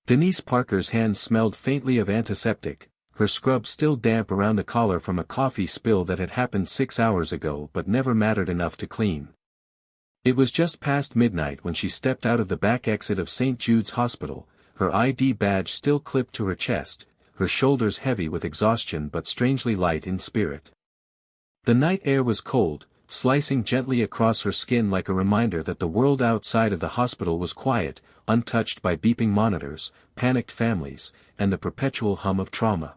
Denise Parker's hands smelled faintly of antiseptic, her scrub still damp around the collar from a coffee spill that had happened 6 hours ago but never mattered enough to clean. It was just past midnight when she stepped out of the back exit of St. Jude's Hospital, her ID badge still clipped to her chest, her shoulders heavy with exhaustion but strangely light in spirit. The night air was cold, slicing gently across her skin like a reminder that the world outside of the hospital was quiet, untouched by beeping monitors, panicked families, and the perpetual hum of trauma.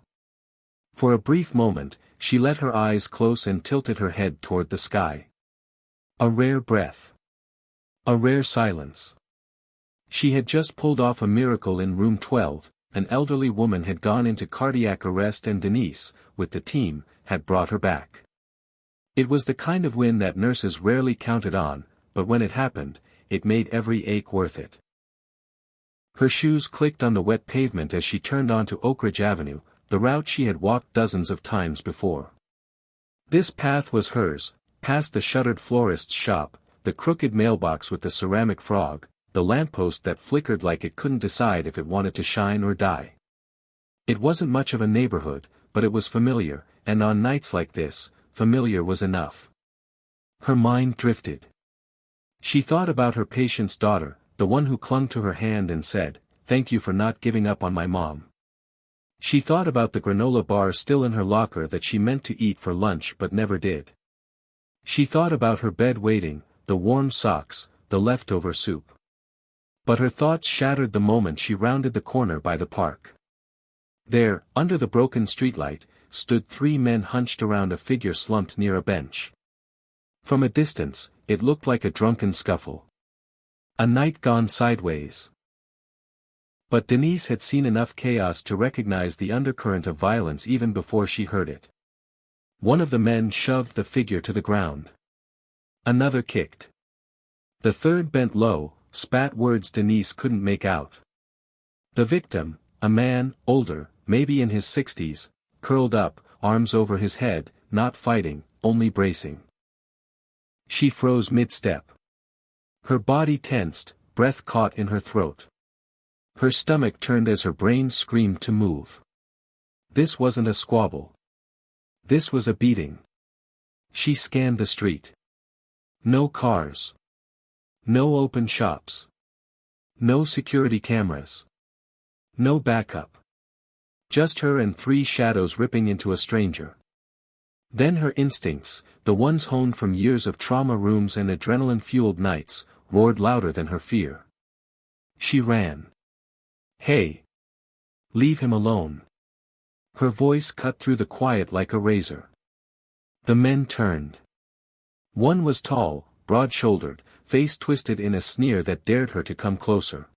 For a brief moment, she let her eyes close and tilted her head toward the sky. A rare breath. A rare silence. She had just pulled off a miracle in room 12, an elderly woman had gone into cardiac arrest and Denise, with the team, had brought her back. It was the kind of win that nurses rarely counted on, but when it happened, it made every ache worth it. Her shoes clicked on the wet pavement as she turned onto Oak Ridge Avenue, the route she had walked dozens of times before. This path was hers, past the shuttered florist's shop, the crooked mailbox with the ceramic frog, the lamppost that flickered like it couldn't decide if it wanted to shine or die. It wasn't much of a neighborhood, but it was familiar, and on nights like this, familiar was enough. Her mind drifted. She thought about her patient's daughter, the one who clung to her hand and said, "Thank you for not giving up on my mom." She thought about the granola bar still in her locker that she meant to eat for lunch but never did. She thought about her bed waiting, the warm socks, the leftover soup. But her thoughts shattered the moment she rounded the corner by the park. There, under the broken streetlight, stood 3 men hunched around a figure slumped near a bench. From a distance, it looked like a drunken scuffle. A night gone sideways. But Denise had seen enough chaos to recognize the undercurrent of violence even before she heard it. One of the men shoved the figure to the ground. Another kicked. The third bent low, spat words Denise couldn't make out. The victim, a man, older, maybe in his 60s, curled up, arms over his head, not fighting, only bracing. She froze mid-step. Her body tensed, breath caught in her throat. Her stomach turned as her brain screamed to move. This wasn't a squabble. This was a beating. She scanned the street. No cars. No open shops. No security cameras. No backup. Just her and 3 shadows ripping into a stranger. Then her instincts, the ones honed from years of trauma rooms and adrenaline-fueled nights, roared louder than her fear. She ran. "Hey! Leave him alone." Her voice cut through the quiet like a razor. The men turned. One was tall, broad-shouldered, face twisted in a sneer that dared her to come closer.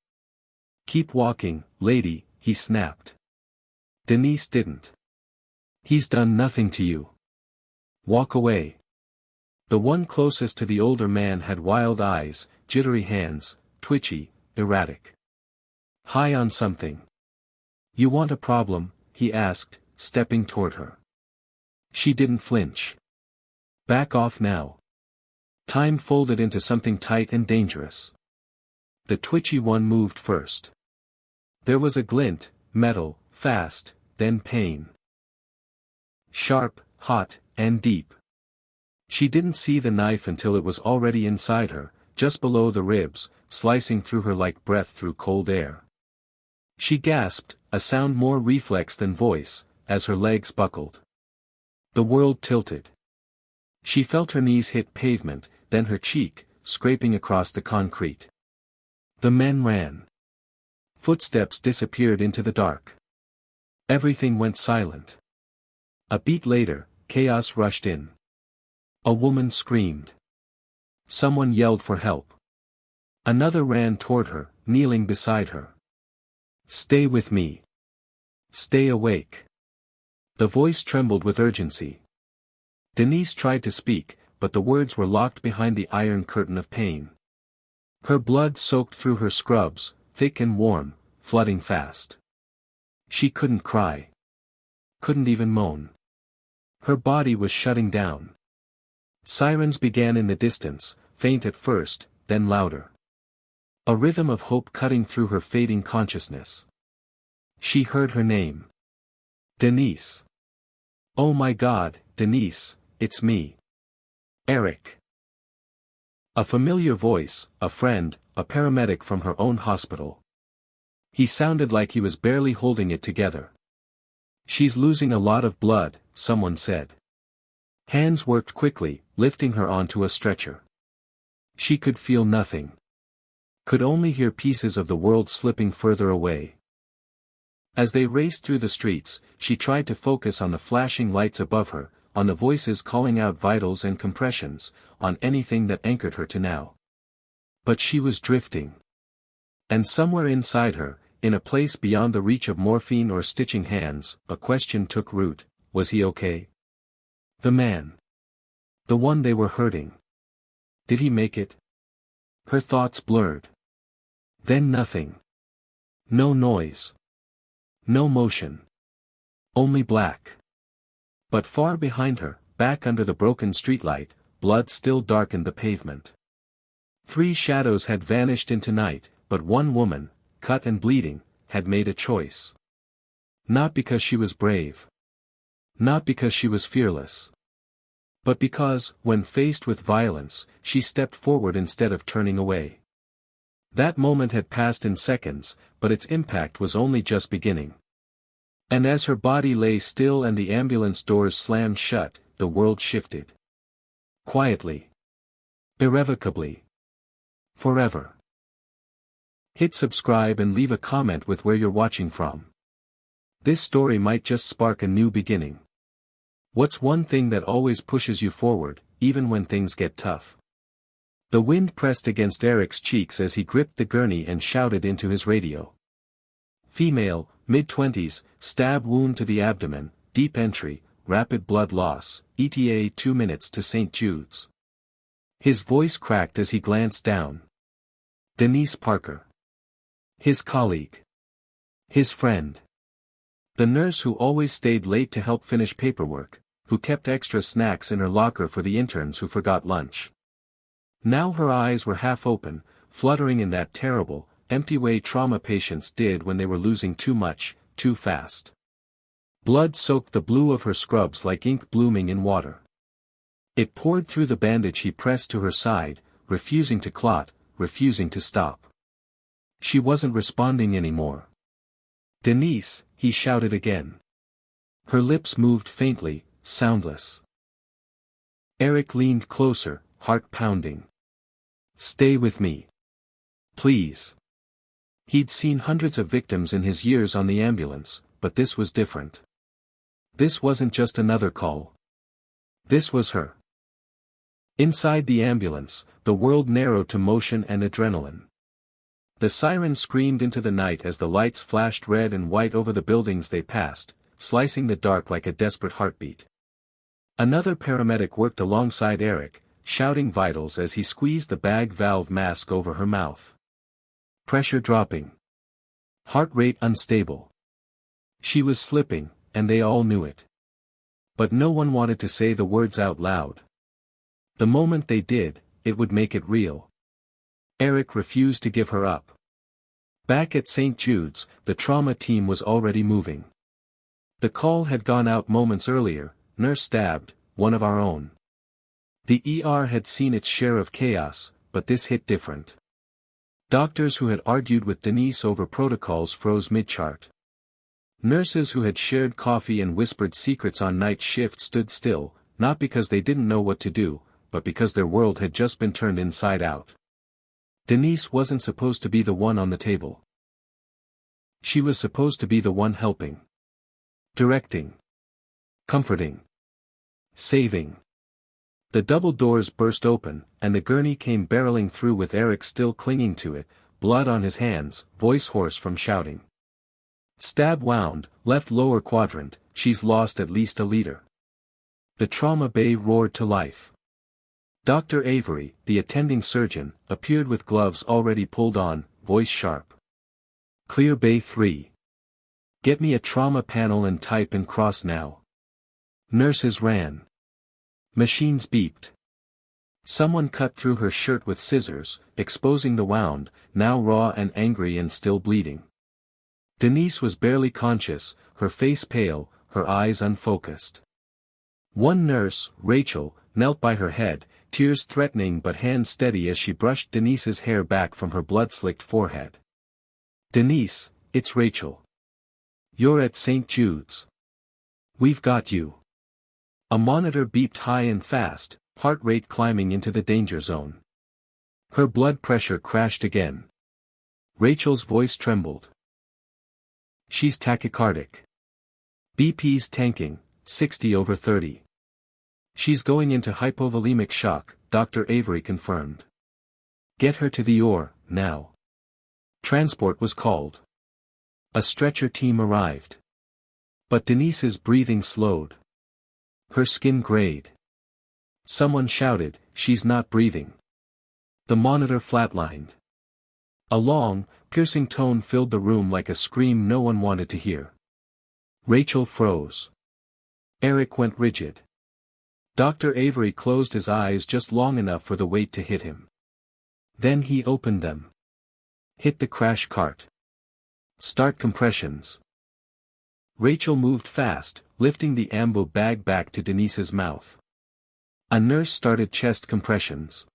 "Keep walking, lady," he snapped. Denise didn't. "He's done nothing to you. Walk away." The one closest to the older man had wild eyes, jittery hands, twitchy, erratic. High on something. "You want a problem?" he asked, stepping toward her. She didn't flinch. "Back off now." Time folded into something tight and dangerous. The twitchy one moved first. There was a glint, metal, fast, then pain. Sharp, hot, and deep. She didn't see the knife until it was already inside her, just below the ribs, slicing through her like breath through cold air. She gasped, a sound more reflex than voice, as her legs buckled. The world tilted. She felt her knees hit pavement, then her cheek, scraping across the concrete. The men ran. Footsteps disappeared into the dark. Everything went silent. A beat later, chaos rushed in. A woman screamed. Someone yelled for help. Another ran toward her, kneeling beside her. "Stay with me. Stay awake." The voice trembled with urgency. Denise tried to speak, but the words were locked behind the iron curtain of pain. Her blood soaked through her scrubs, thick and warm, flooding fast. She couldn't cry. Couldn't even moan. Her body was shutting down. Sirens began in the distance, faint at first, then louder. A rhythm of hope cutting through her fading consciousness. She heard her name. Denise. Oh my God, Denise, it's me. Eric. A familiar voice, a friend, a paramedic from her own hospital. He sounded like he was barely holding it together. She's losing a lot of blood, someone said. Hands worked quickly, lifting her onto a stretcher. She could feel nothing. Could only hear pieces of the world slipping further away. As they raced through the streets, she tried to focus on the flashing lights above her, on the voices calling out vitals and compressions, on anything that anchored her to now. But she was drifting. And somewhere inside her, in a place beyond the reach of morphine or stitching hands, a question took root: was he okay? The man. The one they were hurting. Did he make it? Her thoughts blurred. Then nothing. No noise. No motion. Only black. But far behind her, back under the broken streetlight, blood still darkened the pavement. 3 shadows had vanished into night, but one woman, cut and bleeding, had made a choice. Not because she was brave. Not because she was fearless. But because, when faced with violence, she stepped forward instead of turning away. That moment had passed in seconds, but its impact was only just beginning. And as her body lay still and the ambulance doors slammed shut, the world shifted. Quietly. Irrevocably. Forever. Hit subscribe and leave a comment with where you're watching from. This story might just spark a new beginning. What's one thing that always pushes you forward, even when things get tough? The wind pressed against Eric's cheeks as he gripped the gurney and shouted into his radio. Female, mid-20s, stab wound to the abdomen, deep entry, rapid blood loss, ETA 2 minutes to St. Jude's. His voice cracked as he glanced down. Denise Parker. His colleague. His friend. The nurse who always stayed late to help finish paperwork, who kept extra snacks in her locker for the interns who forgot lunch. Now her eyes were half open, fluttering in that terrible, empty way trauma patients did when they were losing too much, too fast. Blood soaked the blue of her scrubs like ink blooming in water. It poured through the bandage he pressed to her side, refusing to clot, refusing to stop. She wasn't responding anymore. Denise, he shouted again. Her lips moved faintly, soundless. Eric leaned closer, heart pounding. Stay with me. Please. He'd seen hundreds of victims in his years on the ambulance, but this was different. This wasn't just another call. This was her. Inside the ambulance, the world narrowed to motion and adrenaline. The siren screamed into the night as the lights flashed red and white over the buildings they passed, slicing the dark like a desperate heartbeat. Another paramedic worked alongside Eric, shouting vitals as he squeezed the bag valve mask over her mouth. Pressure dropping. Heart rate unstable. She was slipping, and they all knew it. But no one wanted to say the words out loud. The moment they did, it would make it real. Eric refused to give her up. Back at St. Jude's, the trauma team was already moving. The call had gone out moments earlier: nurse stabbed, one of our own. The ER had seen its share of chaos, but this hit different. Doctors who had argued with Denise over protocols froze mid-chart. Nurses who had shared coffee and whispered secrets on night shift stood still, not because they didn't know what to do, but because their world had just been turned inside out. Denise wasn't supposed to be the one on the table. She was supposed to be the one helping. Directing. Comforting. Saving. The double doors burst open, and the gurney came barreling through with Eric still clinging to it, blood on his hands, voice hoarse from shouting. Stab wound, left lower quadrant, she's lost at least a liter. The trauma bay roared to life. Dr. Avery, the attending surgeon, appeared with gloves already pulled on, voice sharp. Clear bay 3. Get me a trauma panel and type and cross now. Nurses ran. Machines beeped. Someone cut through her shirt with scissors, exposing the wound, now raw and angry and still bleeding. Denise was barely conscious, her face pale, her eyes unfocused. One nurse, Rachel, knelt by her head, tears threatening but hands steady as she brushed Denise's hair back from her blood-slicked forehead. "Denise, it's Rachel. You're at St. Jude's. We've got you." A monitor beeped high and fast, heart rate climbing into the danger zone. Her blood pressure crashed again. Rachel's voice trembled. "She's tachycardic. BP's tanking, 60/30. She's going into hypovolemic shock," Dr. Avery confirmed. "Get her to the OR, now." Transport was called. A stretcher team arrived. But Denise's breathing slowed. Her skin grayed. Someone shouted, "She's not breathing." The monitor flatlined. A long, piercing tone filled the room like a scream no one wanted to hear. Rachel froze. Eric went rigid. Dr. Avery closed his eyes just long enough for the weight to hit him. Then he opened them. "Hit the crash cart. Start compressions." Rachel moved fast, lifting the ambo bag back to Denise's mouth. A nurse started chest compressions.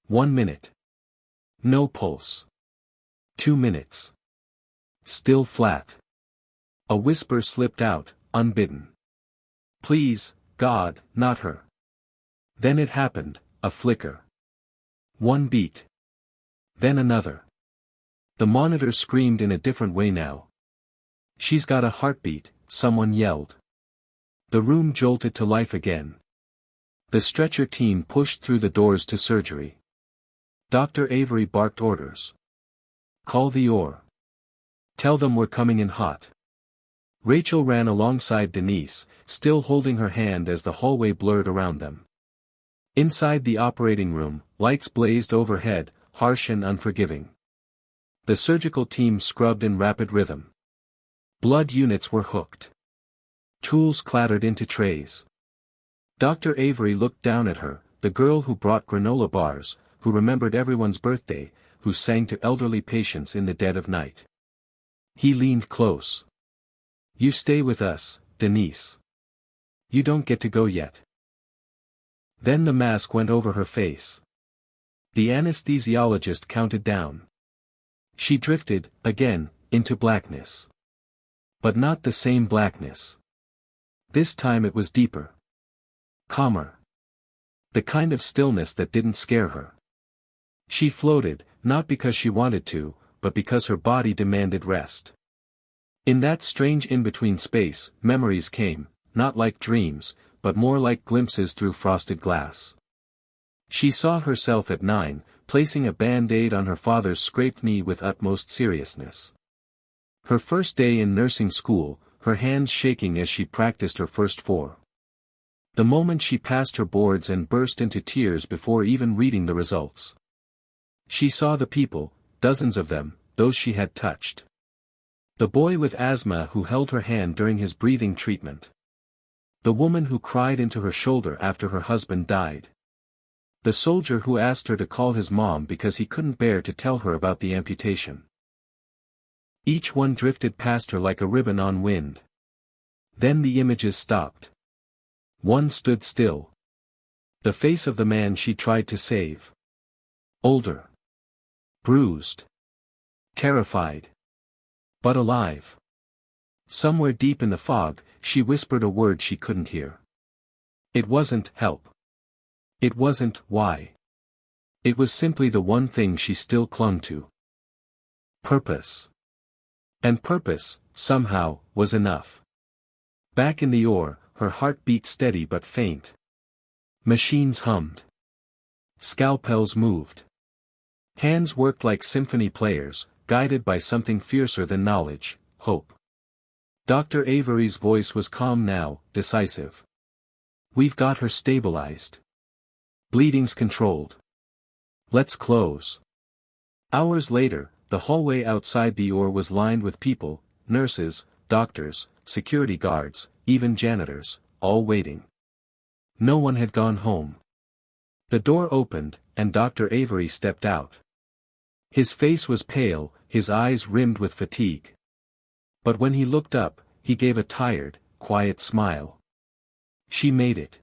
1 minute. No pulse. 2 minutes. Still flat. A whisper slipped out, unbidden. "Please, God, not her." Then it happened, a flicker. 1 beat. Then another. The monitor screamed in a different way now. "She's got a heartbeat," someone yelled. The room jolted to life again. The stretcher team pushed through the doors to surgery. Dr. Avery barked orders. "Call the OR. Tell them we're coming in hot." Rachel ran alongside Denise, still holding her hand as the hallway blurred around them. Inside the operating room, lights blazed overhead, harsh and unforgiving. The surgical team scrubbed in rapid rhythm. Blood units were hooked. Tools clattered into trays. Dr. Avery looked down at her, the girl who brought granola bars, who remembered everyone's birthday, who sang to elderly patients in the dead of night. He leaned close. "You stay with us, Denise. You don't get to go yet." Then the mask went over her face. The anesthesiologist counted down. She drifted, again, into blackness. But not the same blackness. This time it was deeper. Calmer. The kind of stillness that didn't scare her. She floated, not because she wanted to, but because her body demanded rest. In that strange in-between space, memories came, not like dreams, but more like glimpses through frosted glass. She saw herself at 9, placing a band-aid on her father's scraped knee with utmost seriousness. Her first day in nursing school, her hands shaking as she practiced her first 4. The moment she passed her boards and burst into tears before even reading the results. She saw the people, dozens of them, those she had touched. The boy with asthma who held her hand during his breathing treatment. The woman who cried into her shoulder after her husband died. The soldier who asked her to call his mom because he couldn't bear to tell her about the amputation. Each one drifted past her like a ribbon on wind. Then the images stopped. One stood still. The face of the man she tried to save. Older. Bruised. Terrified. But alive. Somewhere deep in the fog, she whispered a word she couldn't hear. It wasn't help. It wasn't why. It was simply the one thing she still clung to. Purpose. And purpose, somehow, was enough. Back in the OR, her heart beat steady but faint. Machines hummed. Scalpels moved. Hands worked like symphony players, guided by something fiercer than knowledge, hope. Dr. Avery's voice was calm now, decisive. "We've got her stabilized. Bleeding's controlled. Let's close." Hours later, the hallway outside the OR was lined with people, nurses, doctors, security guards, even janitors, all waiting. No one had gone home. The door opened, and Dr. Avery stepped out. His face was pale, his eyes rimmed with fatigue. But when he looked up, he gave a tired, quiet smile. She made it.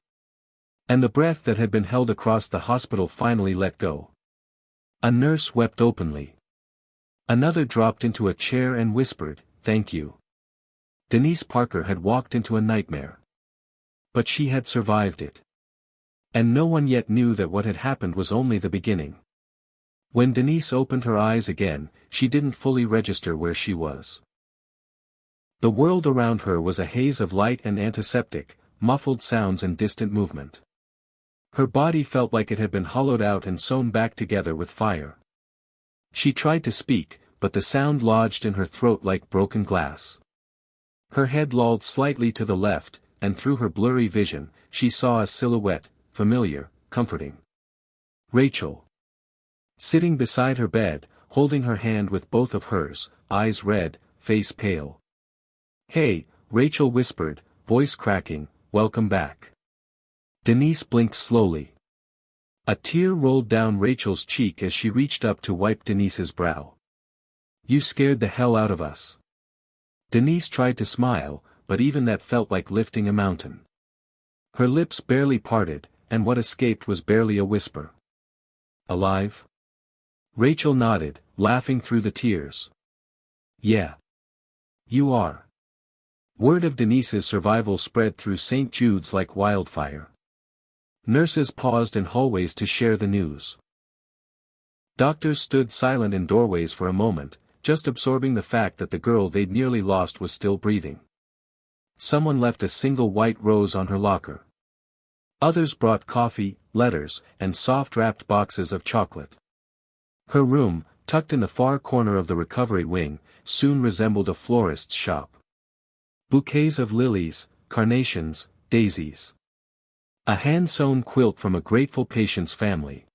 And the breath that had been held across the hospital finally let go. A nurse wept openly. Another dropped into a chair and whispered, "Thank you." Denise Parker had walked into a nightmare. But she had survived it. And no one yet knew that what had happened was only the beginning. When Denise opened her eyes again, she didn't fully register where she was. The world around her was a haze of light and antiseptic, muffled sounds and distant movement. Her body felt like it had been hollowed out and sewn back together with fire. She tried to speak, but the sound lodged in her throat like broken glass. Her head lolled slightly to the left, and through her blurry vision, she saw a silhouette, familiar, comforting. Rachel. Sitting beside her bed, holding her hand with both of hers, eyes red, face pale. "Hey," Rachel whispered, voice cracking, "welcome back." Denise blinked slowly. A tear rolled down Rachel's cheek as she reached up to wipe Denise's brow. "You scared the hell out of us." Denise tried to smile, but even that felt like lifting a mountain. Her lips barely parted, and what escaped was barely a whisper. "Alive?" Rachel nodded, laughing through the tears. "Yeah. You are." Word of Denise's survival spread through St. Jude's like wildfire. Nurses paused in hallways to share the news. Doctors stood silent in doorways for a moment, just absorbing the fact that the girl they'd nearly lost was still breathing. Someone left a single white rose on her locker. Others brought coffee, letters, and soft-wrapped boxes of chocolate. Her room, tucked in the far corner of the recovery wing, soon resembled a florist's shop. Bouquets of lilies, carnations, daisies. A hand-sewn quilt from a grateful patient's family.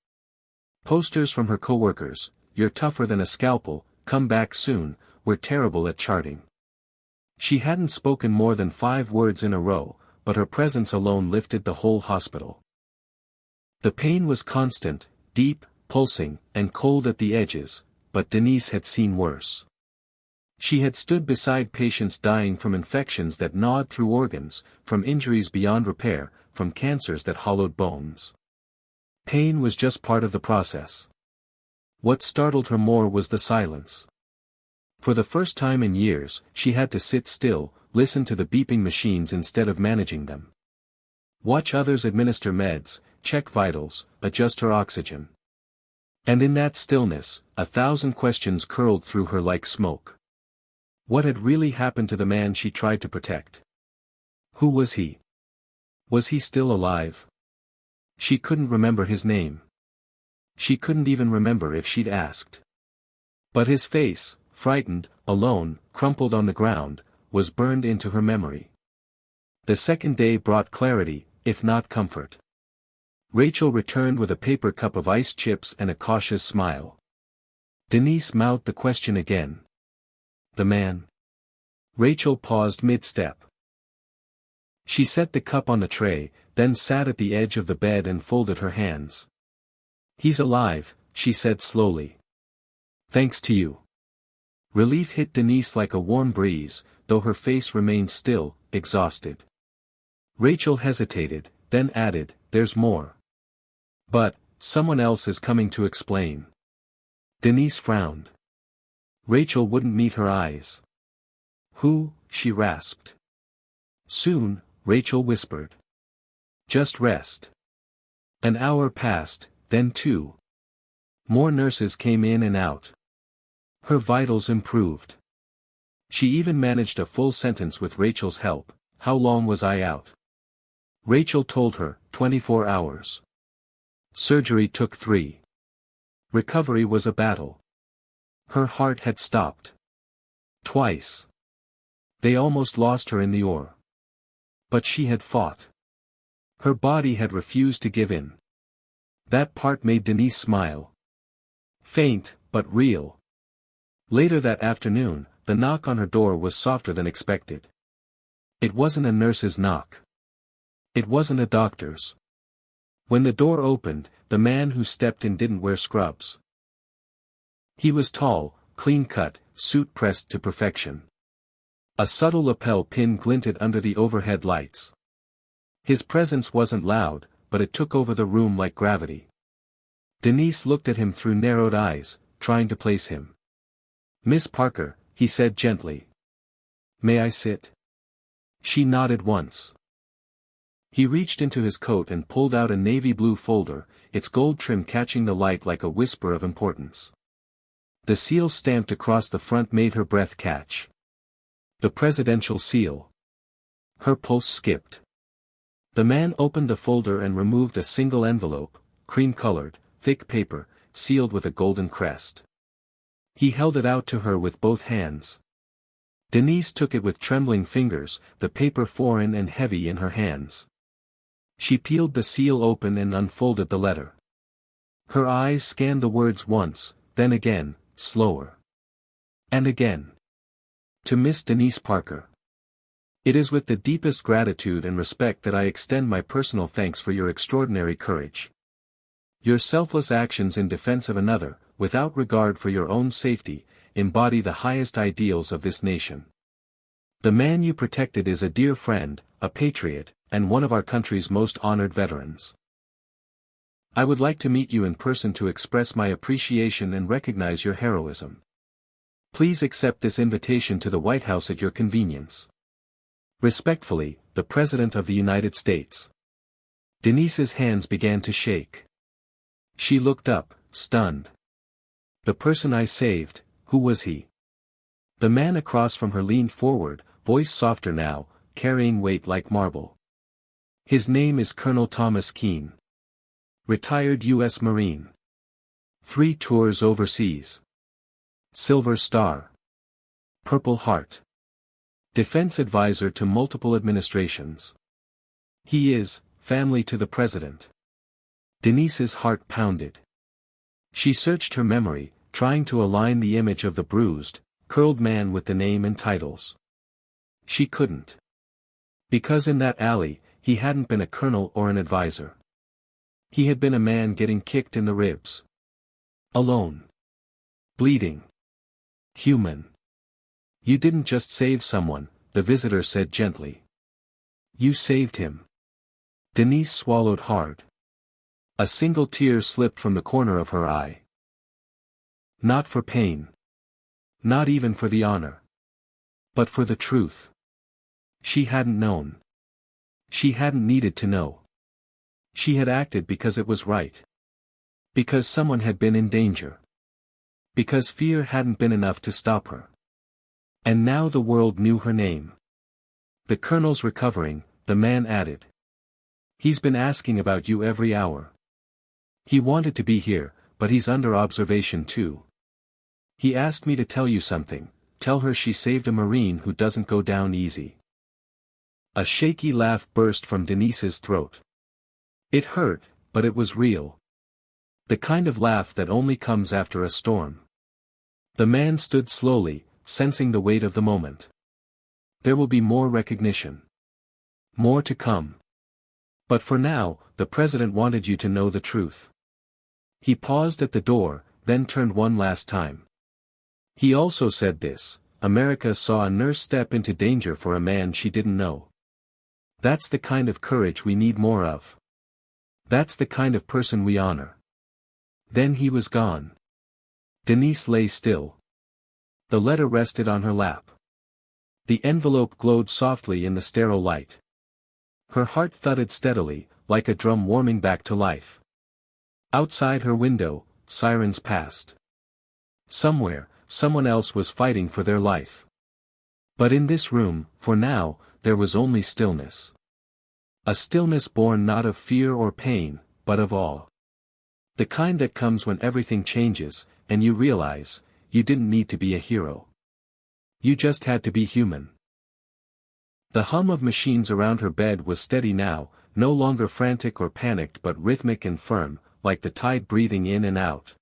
Posters from her coworkers, "You're tougher than a scalpel, come back soon, we're terrible at charting." She hadn't spoken more than 5 words in a row, but her presence alone lifted the whole hospital. The pain was constant, deep, pulsing, and cold at the edges, but Denise had seen worse. She had stood beside patients dying from infections that gnawed through organs, from injuries beyond repair, from cancers that hollowed bones. Pain was just part of the process. What startled her more was the silence. For the first time in years, she had to sit still, listen to the beeping machines instead of managing them. Watch others administer meds, check vitals, adjust her oxygen. And in that stillness, 1,000 questions curled through her like smoke. What had really happened to the man she tried to protect? Who was he? Was he still alive? She couldn't remember his name. She couldn't even remember if she'd asked. But his face, frightened, alone, crumpled on the ground, was burned into her memory. The second day brought clarity, if not comfort. Rachel returned with a paper cup of iced chips and a cautious smile. Denise mouthed the question again. "The man?" Rachel paused mid-step. She set the cup on the tray, then sat at the edge of the bed and folded her hands. "He's alive," she said slowly. "Thanks to you." Relief hit Denise like a warm breeze, though her face remained still, exhausted. Rachel hesitated, then added, "There's more. But, someone else is coming to explain." Denise frowned. Rachel wouldn't meet her eyes. "Who?" she rasped. "Soon," Rachel whispered. "Just rest." An hour passed, then 2. More nurses came in and out. Her vitals improved. She even managed a full sentence with Rachel's help. "How long was I out?" Rachel told her, 24 hours. Surgery took 3. Recovery was a battle. Her heart had stopped. Twice. They almost lost her in the OR. But she had fought. Her body had refused to give in. That part made Denise smile. Faint, but real. Later that afternoon, the knock on her door was softer than expected. It wasn't a nurse's knock. It wasn't a doctor's. When the door opened, the man who stepped in didn't wear scrubs. He was tall, clean-cut, suit pressed to perfection. A subtle lapel pin glinted under the overhead lights. His presence wasn't loud, but it took over the room like gravity. Denise looked at him through narrowed eyes, trying to place him. "Miss Parker," he said gently. "May I sit?" She nodded once. He reached into his coat and pulled out a navy blue folder, its gold trim catching the light like a whisper of importance. The seal stamped across the front made her breath catch. The presidential seal. Her pulse skipped. The man opened the folder and removed a single envelope, cream-colored, thick paper, sealed with a golden crest. He held it out to her with both hands. Denise took it with trembling fingers, the paper foreign and heavy in her hands. She peeled the seal open and unfolded the letter. Her eyes scanned the words once, then again, slower. And again. To Miss Denise Parker. It is with the deepest gratitude and respect that I extend my personal thanks for your extraordinary courage. Your selfless actions in defense of another, without regard for your own safety, embody the highest ideals of this nation. The man you protected is a dear friend, a patriot, and one of our country's most honored veterans. I would like to meet you in person to express my appreciation and recognize your heroism. Please accept this invitation to the White House at your convenience. Respectfully, the President of the United States. Denise's hands began to shake. She looked up, stunned. The person I saved, who was he? The man across from her leaned forward, voice softer now, carrying weight like marble. His name is Colonel Thomas Keene. Retired U.S. Marine. 3 tours overseas. Silver Star. Purple Heart. Defense advisor to multiple administrations. He is, family to the president. Denise's heart pounded. She searched her memory, trying to align the image of the bruised, curled man with the name and titles. She couldn't. Because in that alley, he hadn't been a colonel or an advisor. He had been a man getting kicked in the ribs. Alone. Bleeding. Human. You didn't just save someone, the visitor said gently. You saved him. Denise swallowed hard. A single tear slipped from the corner of her eye. Not for pain. Not even for the honor. But for the truth. She hadn't known. She hadn't needed to know. She had acted because it was right. Because someone had been in danger. Because fear hadn't been enough to stop her. And now the world knew her name. The colonel's recovering, the man added. He's been asking about you every hour. He wanted to be here, but he's under observation too. He asked me to tell you something, tell her she saved a Marine who doesn't go down easy. A shaky laugh burst from Denise's throat. It hurt, but it was real. The kind of laugh that only comes after a storm. The man stood slowly, sensing the weight of the moment. There will be more recognition. More to come. But for now, the president wanted you to know the truth. He paused at the door, then turned one last time. He also said this, America saw a nurse step into danger for a man she didn't know. That's the kind of courage we need more of. That's the kind of person we honor. Then he was gone. Denise lay still. The letter rested on her lap. The envelope glowed softly in the sterile light. Her heart thudded steadily, like a drum warming back to life. Outside her window, sirens passed. Somewhere, someone else was fighting for their life. But in this room, for now, there was only stillness. A stillness born not of fear or pain, but of awe. The kind that comes when everything changes, and you realize, you didn't need to be a hero. You just had to be human. The hum of machines around her bed was steady now, no longer frantic or panicked but rhythmic and firm, like the tide breathing in and out.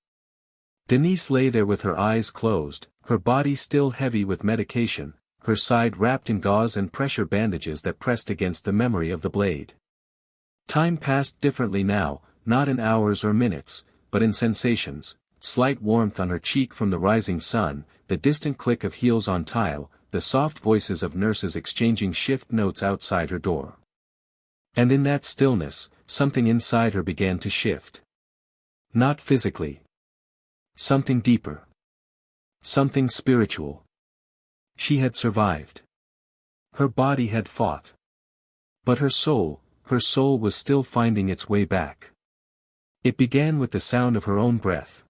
Denise lay there with her eyes closed, her body still heavy with medication, her side wrapped in gauze and pressure bandages that pressed against the memory of the blade. Time passed differently now, not in hours or minutes, but in sensations, slight warmth on her cheek from the rising sun, the distant click of heels on tile, the soft voices of nurses exchanging shift notes outside her door. And in that stillness, something inside her began to shift. Not physically. Something deeper. Something spiritual. She had survived. Her body had fought. But her soul was still finding its way back. It began with the sound of her own breath.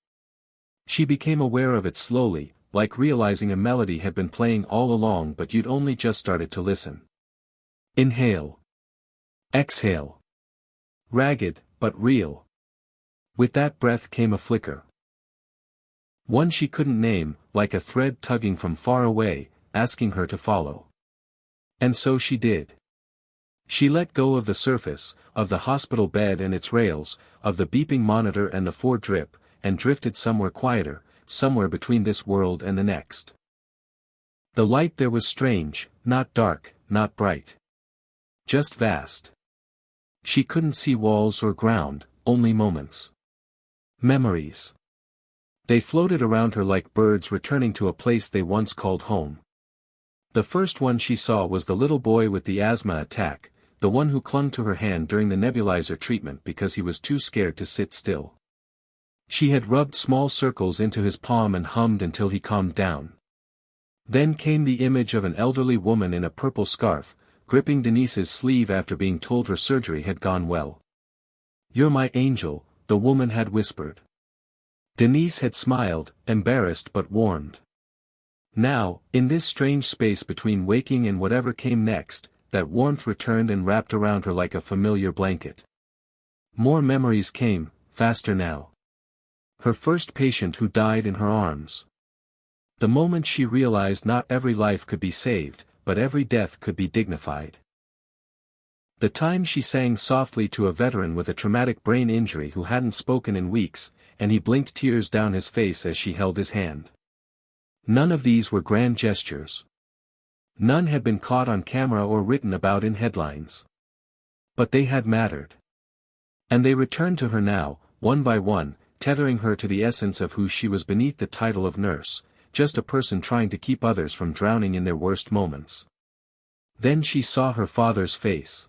She became aware of it slowly, like realizing a melody had been playing all along but you'd only just started to listen. Inhale. Exhale. Ragged, but real. With that breath came a flicker. One she couldn't name, like a thread tugging from far away, asking her to follow. And so she did. She let go of the surface, of the hospital bed and its rails, of the beeping monitor and the drip, and drifted somewhere quieter, somewhere between this world and the next. The light there was strange, not dark, not bright. Just vast. She couldn't see walls or ground, only moments. Memories. They floated around her like birds returning to a place they once called home. The first one she saw was the little boy with the asthma attack, the one who clung to her hand during the nebulizer treatment because he was too scared to sit still. She had rubbed small circles into his palm and hummed until he calmed down. Then came the image of an elderly woman in a purple scarf, gripping Denise's sleeve after being told her surgery had gone well. "You're my angel," the woman had whispered. Denise had smiled, embarrassed but warmed. Now, in this strange space between waking and whatever came next, that warmth returned and wrapped around her like a familiar blanket. More memories came, faster now. Her first patient who died in her arms. The moment she realized not every life could be saved, but every death could be dignified. The time she sang softly to a veteran with a traumatic brain injury who hadn't spoken in weeks, and he blinked tears down his face as she held his hand. None of these were grand gestures. None had been caught on camera or written about in headlines. But they had mattered. And they returned to her now, one by one, tethering her to the essence of who she was beneath the title of nurse, just a person trying to keep others from drowning in their worst moments. Then she saw her father's face.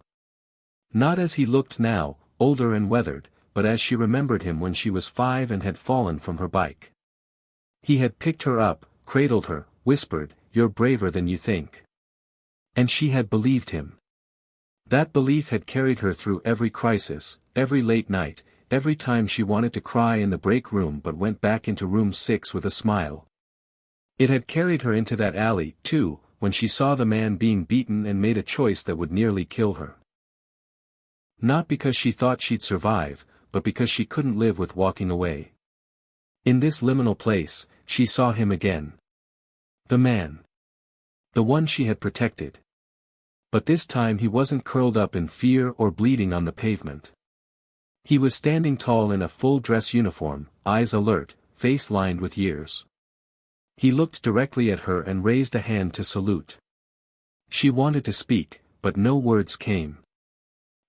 Not as he looked now, older and weathered, but as she remembered him when she was 5 and had fallen from her bike. He had picked her up, cradled her, whispered, "You're braver than you think." And she had believed him. That belief had carried her through every crisis, every late night, every time she wanted to cry in the break room but went back into room 6 with a smile. It had carried her into that alley, too, when she saw the man being beaten and made a choice that would nearly kill her. Not because she thought she'd survive, but because she couldn't live with walking away. In this liminal place, she saw him again. The man. The one she had protected. But this time he wasn't curled up in fear or bleeding on the pavement. He was standing tall in a full-dress uniform, eyes alert, face lined with years. He looked directly at her and raised a hand to salute. She wanted to speak, but no words came.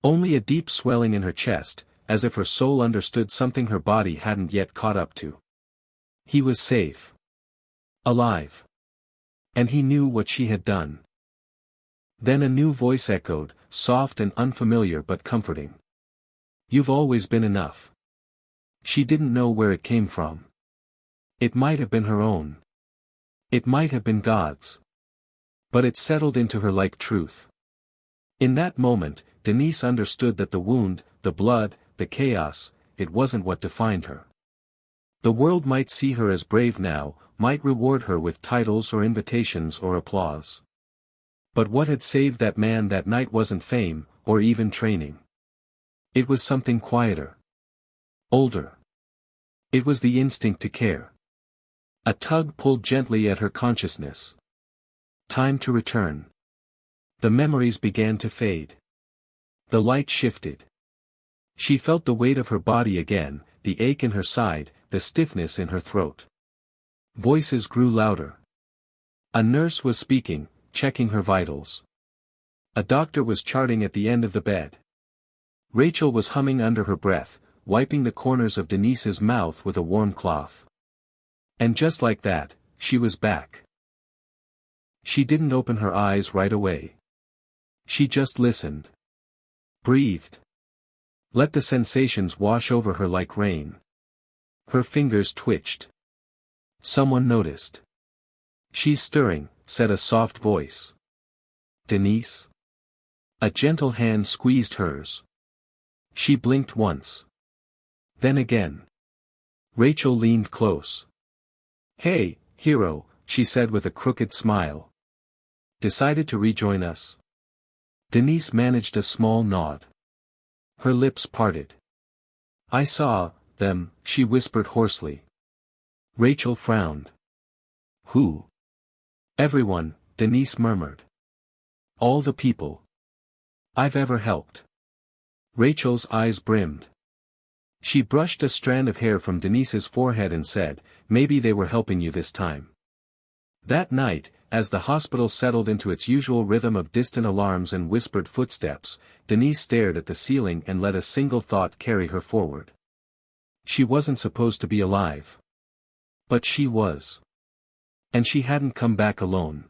Only a deep swelling in her chest, as if her soul understood something her body hadn't yet caught up to. He was safe. Alive. And he knew what she had done. Then a new voice echoed, soft and unfamiliar but comforting. "You've always been enough." She didn't know where it came from. It might have been her own. It might have been God's. But it settled into her like truth. In that moment, Denise understood that the wound, the blood, the chaos, it wasn't what defined her. The world might see her as brave now, might reward her with titles or invitations or applause. But what had saved that man that night wasn't fame, or even training. It was something quieter. Older. It was the instinct to care. A tug pulled gently at her consciousness. Time to return. The memories began to fade. The light shifted. She felt the weight of her body again, the ache in her side, the stiffness in her throat. Voices grew louder. A nurse was speaking, checking her vitals. A doctor was charting at the end of the bed. Rachel was humming under her breath, wiping the corners of Denise's mouth with a warm cloth. And just like that, she was back. She didn't open her eyes right away. She just listened. Breathed. Let the sensations wash over her like rain. Her fingers twitched. Someone noticed. "She's stirring," said a soft voice. "Denise?" A gentle hand squeezed hers. She blinked once. Then again. Rachel leaned close. "Hey, hero," she said with a crooked smile. "Decided to rejoin us?" Denise managed a small nod. Her lips parted. "I saw them," she whispered hoarsely. Rachel frowned. "Who?" "Everyone," Denise murmured. "All the people I've ever helped." Rachel's eyes brimmed. She brushed a strand of hair from Denise's forehead and said, "Maybe they were helping you this time." That night, as the hospital settled into its usual rhythm of distant alarms and whispered footsteps, Denise stared at the ceiling and let a single thought carry her forward. She wasn't supposed to be alive. But she was. And she hadn't come back alone.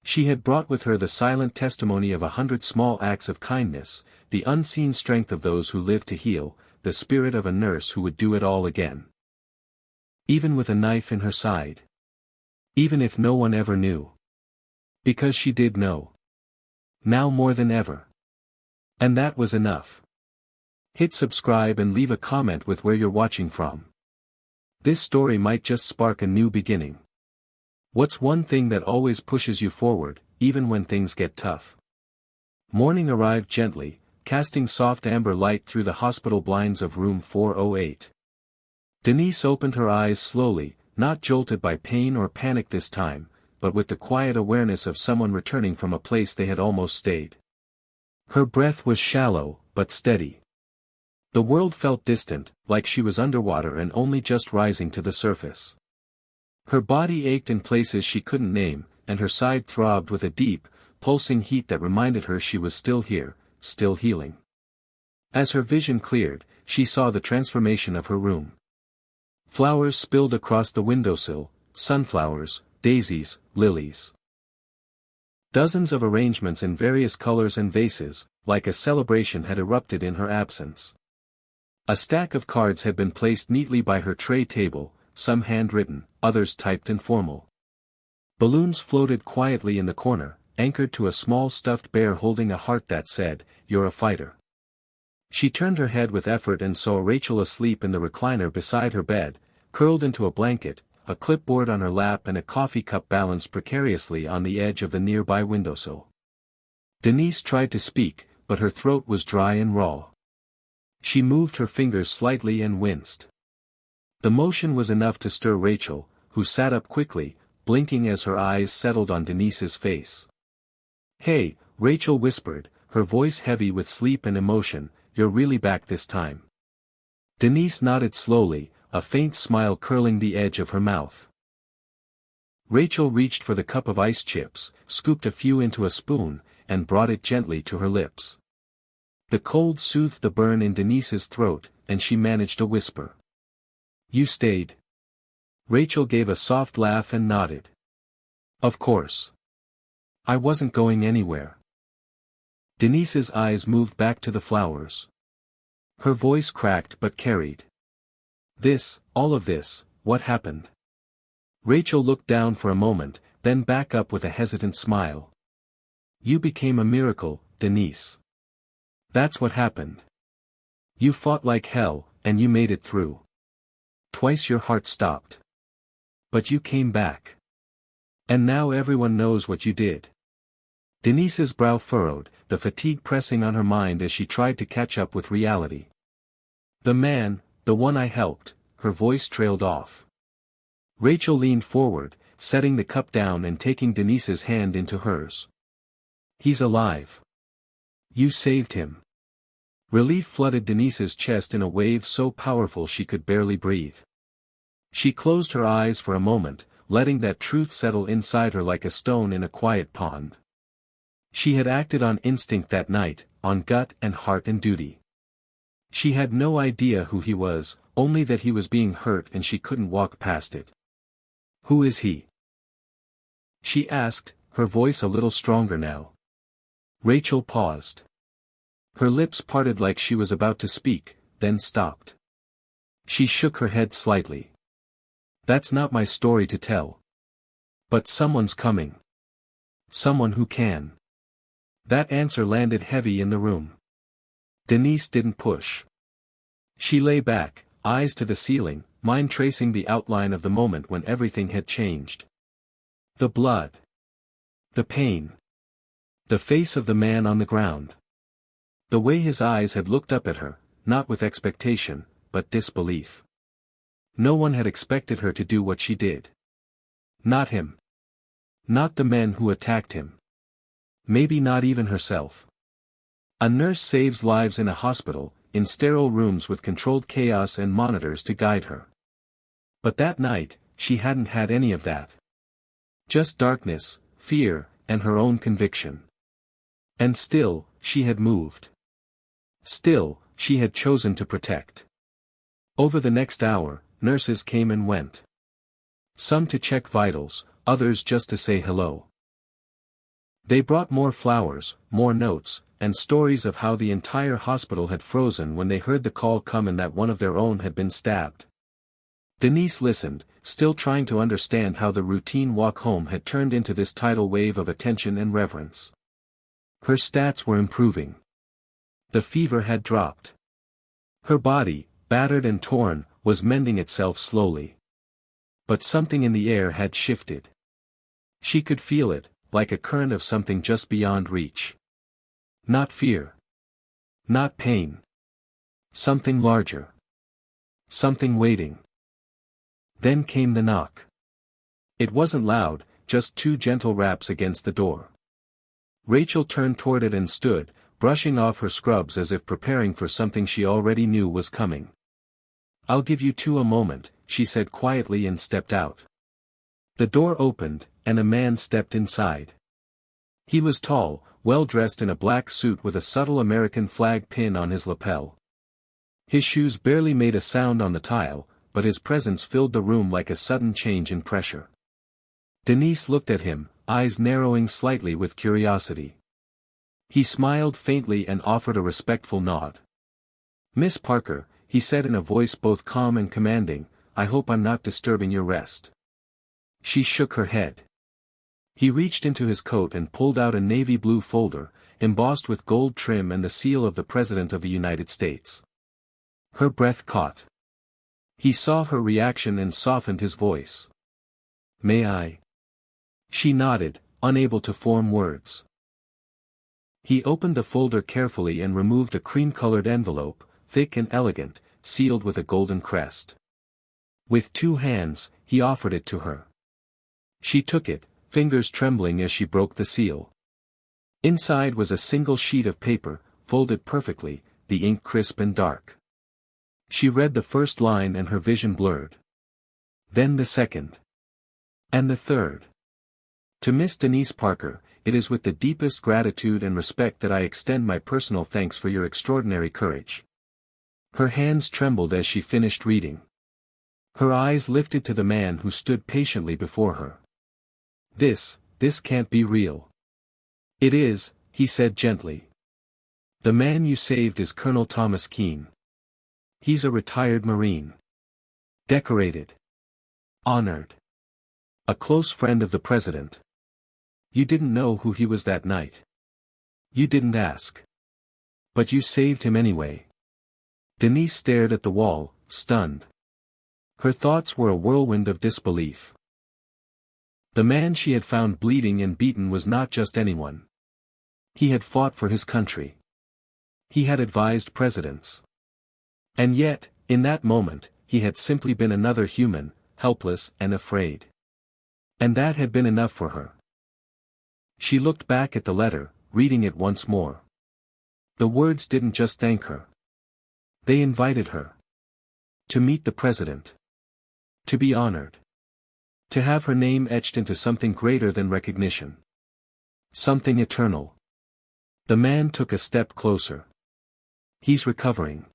She had brought with her the silent testimony of 100 small acts of kindness, the unseen strength of those who live to heal, the spirit of a nurse who would do it all again. Even with a knife in her side. Even if no one ever knew. Because she did know. Now more than ever. And that was enough. Hit subscribe and leave a comment with where you're watching from. This story might just spark a new beginning. What's one thing that always pushes you forward, even when things get tough? Morning arrived gently, casting soft amber light through the hospital blinds of room 408. Denise opened her eyes slowly, not jolted by pain or panic this time, but with the quiet awareness of someone returning from a place they had almost stayed. Her breath was shallow, but steady. The world felt distant, like she was underwater and only just rising to the surface. Her body ached in places she couldn't name, and her side throbbed with a deep, pulsing heat that reminded her she was still here, still healing. As her vision cleared, she saw the transformation of her room. Flowers spilled across the windowsill, sunflowers, daisies, lilies. Dozens of arrangements in various colors and vases, like a celebration had erupted in her absence. A stack of cards had been placed neatly by her tray table, some handwritten, others typed and formal. Balloons floated quietly in the corner, anchored to a small stuffed bear holding a heart that said, "You're a fighter." She turned her head with effort and saw Rachel asleep in the recliner beside her bed, curled into a blanket, a clipboard on her lap and a coffee cup balanced precariously on the edge of the nearby windowsill. Denise tried to speak, but her throat was dry and raw. She moved her fingers slightly and winced. The motion was enough to stir Rachel, who sat up quickly, blinking as her eyes settled on Denise's face. "Hey," Rachel whispered, her voice heavy with sleep and emotion, "you're really back this time." Denise nodded slowly, a faint smile curling the edge of her mouth. Rachel reached for the cup of ice chips, scooped a few into a spoon, and brought it gently to her lips. The cold soothed the burn in Denise's throat, and she managed a whisper. "You stayed?" Rachel gave a soft laugh and nodded. "Of course. I wasn't going anywhere." Denise's eyes moved back to the flowers. Her voice cracked but carried. All of this, what happened?" Rachel looked down for a moment, then back up with a hesitant smile. "You became a miracle, Denise. That's what happened. You fought like hell, and you made it through. Twice your heart stopped. But you came back. And now everyone knows what you did." Denise's brow furrowed, the fatigue pressing on her mind as she tried to catch up with reality. "The man, the one I helped," her voice trailed off. Rachel leaned forward, setting the cup down and taking Denise's hand into hers. "He's alive. You saved him." Relief flooded Denise's chest in a wave so powerful she could barely breathe. She closed her eyes for a moment, letting that truth settle inside her like a stone in a quiet pond. She had acted on instinct that night, on gut and heart and duty. She had no idea who he was, only that he was being hurt and she couldn't walk past it. "Who is he?" she asked, her voice a little stronger now. Rachel paused. Her lips parted like she was about to speak, then stopped. She shook her head slightly. That's not my story to tell. But someone's coming. Someone who can. That answer landed heavy in the room. Denise didn't push. She lay back, eyes to the ceiling, mind tracing the outline of the moment when everything had changed. The blood. The pain. The face of the man on the ground. The way his eyes had looked up at her, not with expectation, but disbelief. No one had expected her to do what she did. Not him. Not the men who attacked him. Maybe not even herself. A nurse saves lives in a hospital, in sterile rooms with controlled chaos and monitors to guide her. But that night, she hadn't had any of that. Just darkness, fear, and her own conviction. And still, she had moved. Still, she had chosen to protect. Over the next hour, nurses came and went. Some to check vitals, others just to say hello. They brought more flowers, more notes, and stories of how the entire hospital had frozen when they heard the call come and that one of their own had been stabbed. Denise listened, still trying to understand how the routine walk home had turned into this tidal wave of attention and reverence. Her stats were improving. The fever had dropped. Her body, battered and torn, was mending itself slowly. But something in the air had shifted. She could feel it, like a current of something just beyond reach. Not fear. Not pain. Something larger. Something waiting. Then came the knock. It wasn't loud, just two gentle raps against the door. Rachel turned toward it and stood, brushing off her scrubs as if preparing for something she already knew was coming. "I'll give you two a moment," she said quietly and stepped out. The door opened, and a man stepped inside. He was tall, well-dressed in a black suit with a subtle American flag pin on his lapel. His shoes barely made a sound on the tile, but his presence filled the room like a sudden change in pressure. Denise looked at him, eyes narrowing slightly with curiosity. He smiled faintly and offered a respectful nod. "Miss Parker," he said in a voice both calm and commanding, "I hope I'm not disturbing your rest." She shook her head. He reached into his coat and pulled out a navy blue folder, embossed with gold trim and the seal of the President of the United States. Her breath caught. He saw her reaction and softened his voice. "May I?" She nodded, unable to form words. He opened the folder carefully and removed a cream-colored envelope, thick and elegant, sealed with a golden crest. With two hands, he offered it to her. She took it, fingers trembling as she broke the seal. Inside was a single sheet of paper, folded perfectly, the ink crisp and dark. She read the first line and her vision blurred. Then the second. And the third. "To Miss Denise Parker, it is with the deepest gratitude and respect that I extend my personal thanks for your extraordinary courage." Her hands trembled as she finished reading. Her eyes lifted to the man who stood patiently before her. This can't be real." "It is," he said gently. "The man you saved is Colonel Thomas Keene. He's a retired Marine. Decorated. Honored. A close friend of the President. You didn't know who he was that night. You didn't ask. But you saved him anyway." Denise stared at the wall, stunned. Her thoughts were a whirlwind of disbelief. The man she had found bleeding and beaten was not just anyone. He had fought for his country. He had advised presidents. And yet, in that moment, he had simply been another human, helpless and afraid. And that had been enough for her. She looked back at the letter, reading it once more. The words didn't just thank her. They invited her. To meet the president. To be honored. To have her name etched into something greater than recognition. Something eternal. The man took a step closer. "He's recovering.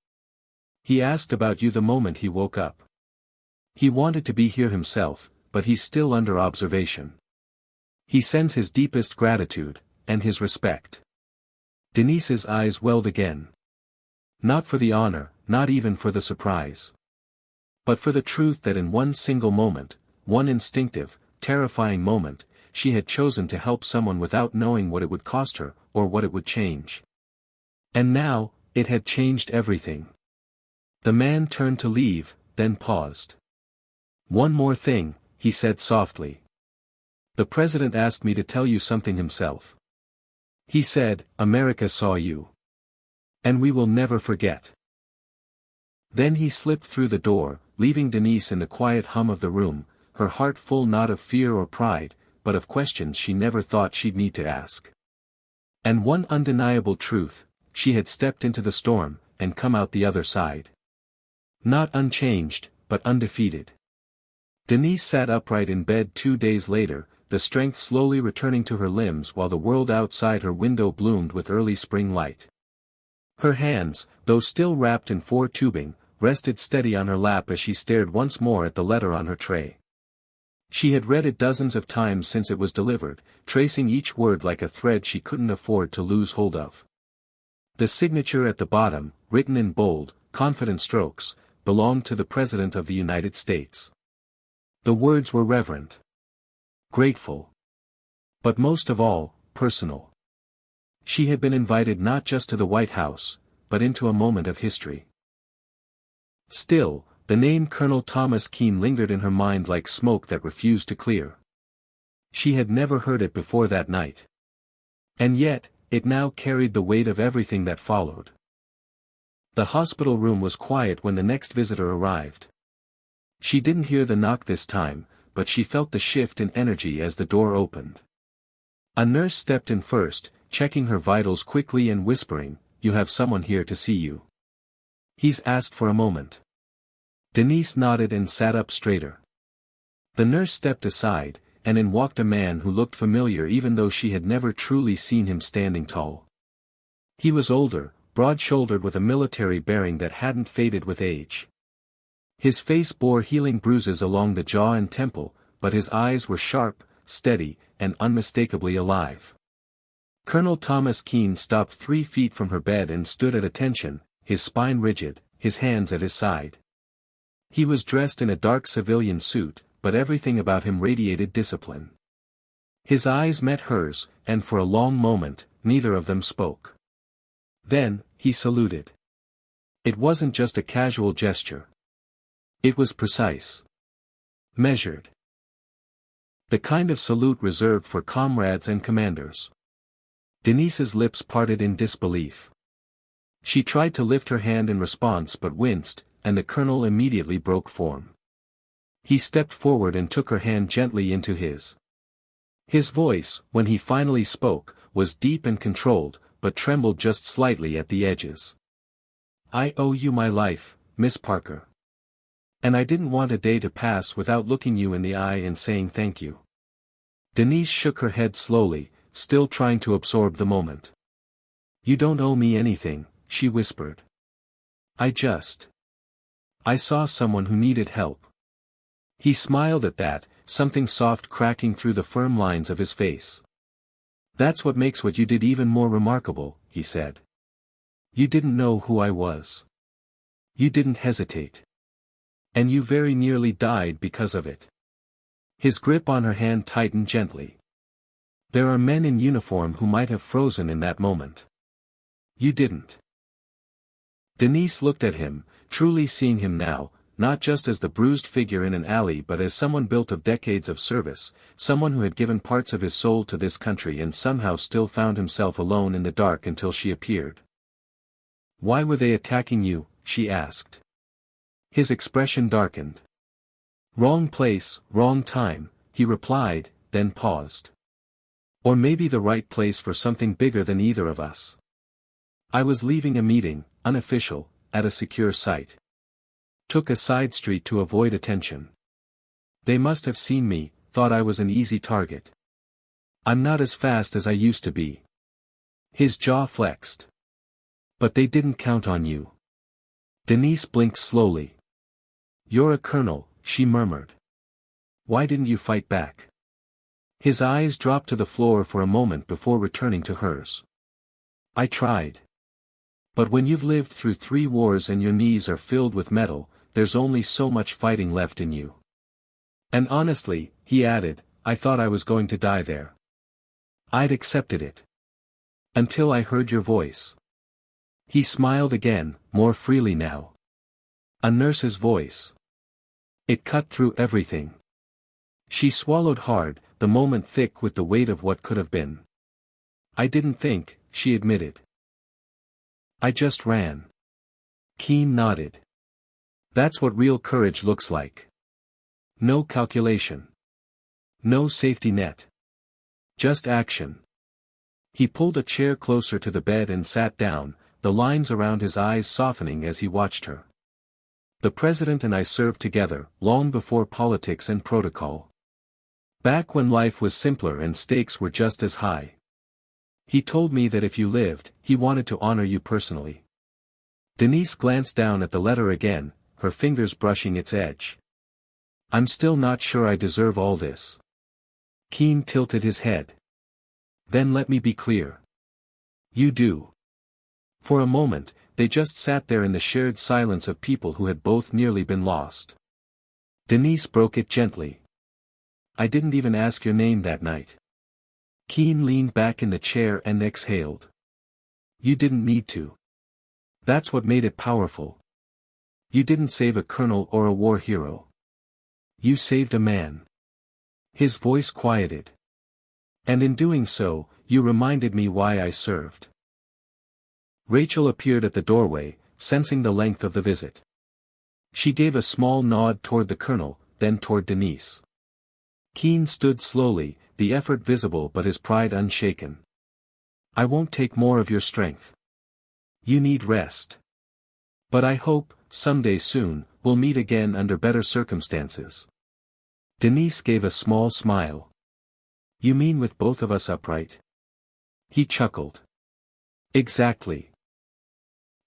He asked about you the moment he woke up. He wanted to be here himself, but he's still under observation. He sends his deepest gratitude, and his respect. Denise's eyes welled again. Not for the honor, not even for the surprise. But for the truth that in one single moment, one instinctive, terrifying moment, she had chosen to help someone without knowing what it would cost her, or what it would change. And now, it had changed everything. The man turned to leave, then paused. "One more thing," he said softly. "The president asked me to tell you something himself. He said, America saw you. And we will never forget." Then he slipped through the door, leaving Denise in the quiet hum of the room, her heart full not of fear or pride, but of questions she never thought she'd need to ask. And one undeniable truth, she had stepped into the storm, and come out the other side. Not unchanged, but undefeated. Denise sat upright in bed 2 days later, the strength slowly returning to her limbs while the world outside her window bloomed with early spring light. Her hands, though still wrapped in 4 tubing, rested steady on her lap as she stared once more at the letter on her tray. She had read it dozens of times since it was delivered, tracing each word like a thread she couldn't afford to lose hold of. The signature at the bottom, written in bold, confident strokes, belonged to the President of the United States. The words were reverent. Grateful. But most of all, personal. She had been invited not just to the White House, but into a moment of history. Still, the name Colonel Thomas Keene lingered in her mind like smoke that refused to clear. She had never heard it before that night. And yet, it now carried the weight of everything that followed. The hospital room was quiet when the next visitor arrived. She didn't hear the knock this time, but she felt the shift in energy as the door opened. A nurse stepped in first, checking her vitals quickly and whispering, "You have someone here to see you. He's asked for a moment." Denise nodded and sat up straighter. The nurse stepped aside, and in walked a man who looked familiar even though she had never truly seen him standing tall. He was older, broad-shouldered with a military bearing that hadn't faded with age. His face bore healing bruises along the jaw and temple, but his eyes were sharp, steady, and unmistakably alive. Colonel Thomas Keene stopped 3 feet from her bed and stood at attention, his spine rigid, his hands at his side. He was dressed in a dark civilian suit, but everything about him radiated discipline. His eyes met hers, and for a long moment, neither of them spoke. Then, he saluted. It wasn't just a casual gesture. It was precise. Measured. The kind of salute reserved for comrades and commanders. Denise's lips parted in disbelief. She tried to lift her hand in response but winced, and the colonel immediately broke form. He stepped forward and took her hand gently into his. His voice, when he finally spoke, was deep and controlled, but trembled just slightly at the edges. "I owe you my life, Miss Parker. And I didn't want a day to pass without looking you in the eye and saying thank you." Denise shook her head slowly, still trying to absorb the moment. "You don't owe me anything," she whispered. I saw someone who needed help." He smiled at that, something soft cracking through the firm lines of his face. "That's what makes what you did even more remarkable," he said. "You didn't know who I was. You didn't hesitate. And you very nearly died because of it." His grip on her hand tightened gently. "There are men in uniform who might have frozen in that moment. You didn't." Denise looked at him, truly seeing him now, not just as the bruised figure in an alley but as someone built of decades of service, someone who had given parts of his soul to this country and somehow still found himself alone in the dark until she appeared. "Why were they attacking you?" she asked. His expression darkened. "Wrong place, wrong time," he replied, then paused. "Or maybe the right place for something bigger than either of us. I was leaving a meeting, unofficial, at a secure site. Took a side street to avoid attention. They must have seen me, thought I was an easy target. I'm not as fast as I used to be." His jaw flexed. "But they didn't count on you." Denise blinked slowly. "You're a colonel," she murmured. "Why didn't you fight back?" His eyes dropped to the floor for a moment before returning to hers. I tried. But when you've lived through 3 wars and your knees are filled with metal, there's only so much fighting left in you. And honestly, he added, I thought I was going to die there. I'd accepted it. Until I heard your voice. He smiled again, more freely now. A nurse's voice. It cut through everything. She swallowed hard, the moment thick with the weight of what could have been. I didn't think, she admitted. I just ran. Keane nodded. That's what real courage looks like. No calculation. No safety net. Just action. He pulled a chair closer to the bed and sat down, the lines around his eyes softening as he watched her. The president and I served together, long before politics and protocol. Back when life was simpler and stakes were just as high. He told me that if you lived, he wanted to honor you personally. Denise glanced down at the letter again, her fingers brushing its edge. I'm still not sure I deserve all this. Keane tilted his head. Then let me be clear. You do. For a moment, they just sat there in the shared silence of people who had both nearly been lost. Denise broke it gently. I didn't even ask your name that night. Keane leaned back in the chair and exhaled. You didn't need to. That's what made it powerful. You didn't save a colonel or a war hero. You saved a man. His voice quieted. And in doing so, you reminded me why I served. Rachel appeared at the doorway, sensing the length of the visit. She gave a small nod toward the colonel, then toward Denise. Keane stood slowly, the effort visible but his pride unshaken. I won't take more of your strength. You need rest. But I hope, someday soon, we'll meet again under better circumstances. Denise gave a small smile. You mean with both of us upright? He chuckled. Exactly.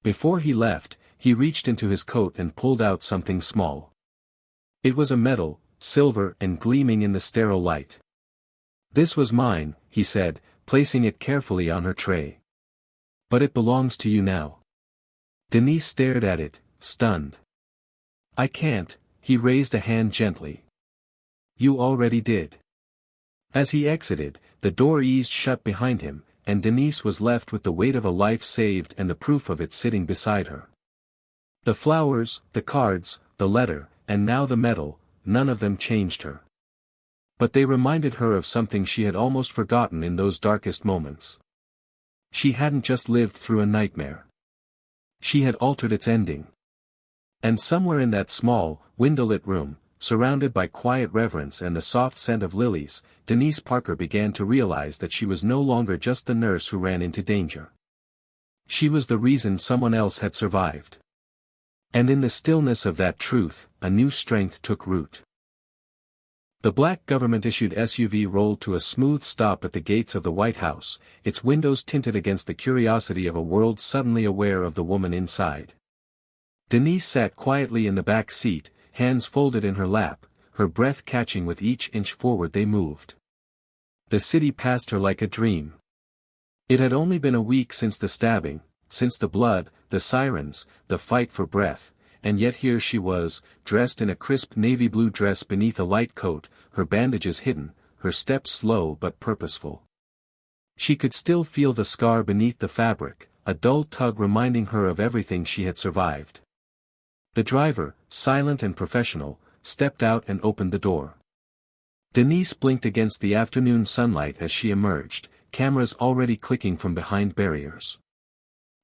Before he left, he reached into his coat and pulled out something small. It was a medal, silver and gleaming in the sterile light. This was mine, he said, placing it carefully on her tray. But it belongs to you now. Denise stared at it, stunned. I can't, he raised a hand gently. You already did. As he exited, the door eased shut behind him, and Denise was left with the weight of a life saved and the proof of it sitting beside her. The flowers, the cards, the letter, and now the medal, none of them changed her. But they reminded her of something she had almost forgotten in those darkest moments. She hadn't just lived through a nightmare. She had altered its ending. And somewhere in that small, window-lit room, surrounded by quiet reverence and the soft scent of lilies, Denise Parker began to realize that she was no longer just the nurse who ran into danger. She was the reason someone else had survived. And in the stillness of that truth, a new strength took root. The black government-issued SUV rolled to a smooth stop at the gates of the White House, its windows tinted against the curiosity of a world suddenly aware of the woman inside. Denise sat quietly in the back seat, hands folded in her lap, her breath catching with each inch forward they moved. The city passed her like a dream. It had only been a week since the stabbing, since the blood, the sirens, the fight for breath, and yet here she was, dressed in a crisp navy blue dress beneath a light coat, her bandages hidden, her steps slow but purposeful. She could still feel the scar beneath the fabric, a dull tug reminding her of everything she had survived. The driver, silent and professional, stepped out and opened the door. Denise blinked against the afternoon sunlight as she emerged, cameras already clicking from behind barriers.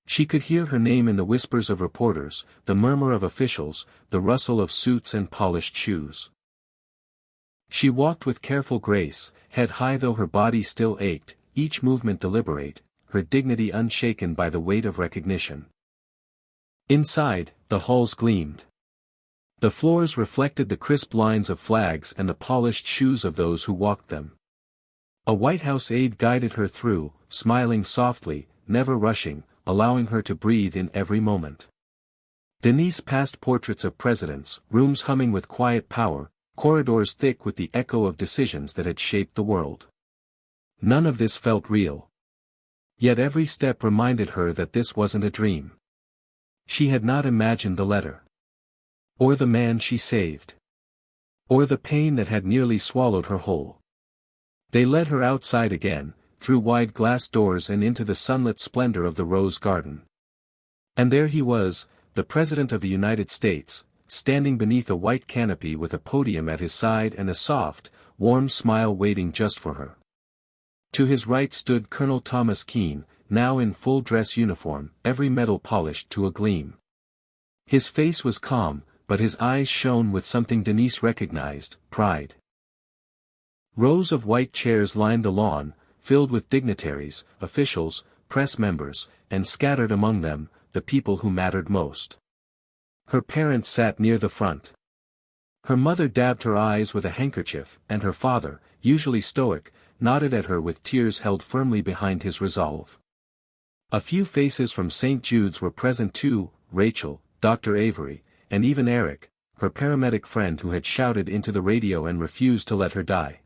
She could hear her name in the whispers of reporters, the murmur of officials, the rustle of suits and polished shoes. She walked with careful grace, head high though her body still ached, each movement deliberate, her dignity unshaken by the weight of recognition. Inside, the halls gleamed. The floors reflected the crisp lines of flags and the polished shoes of those who walked them. A White House aide guided her through, smiling softly, never rushing, allowing her to breathe in every moment. Denise passed portraits of presidents, rooms humming with quiet power, corridors thick with the echo of decisions that had shaped the world. None of this felt real. Yet every step reminded her that this wasn't a dream. She had not imagined the letter. Or the man she saved. Or the pain that had nearly swallowed her whole. They led her outside again, through wide glass doors and into the sunlit splendor of the rose garden. And there he was, the President of the United States, standing beneath a white canopy with a podium at his side and a soft, warm smile waiting just for her. To his right stood Colonel Thomas Keene, now in full dress uniform, every metal polished to a gleam. His face was calm, but his eyes shone with something Denise recognized, pride. Rows of white chairs lined the lawn, filled with dignitaries, officials, press members, and scattered among them, the people who mattered most. Her parents sat near the front. Her mother dabbed her eyes with a handkerchief, and her father, usually stoic, nodded at her with tears held firmly behind his resolve. A few faces from St. Jude's were present too, Rachel, Dr. Avery, and even Eric, her paramedic friend who had shouted into the radio and refused to let her die.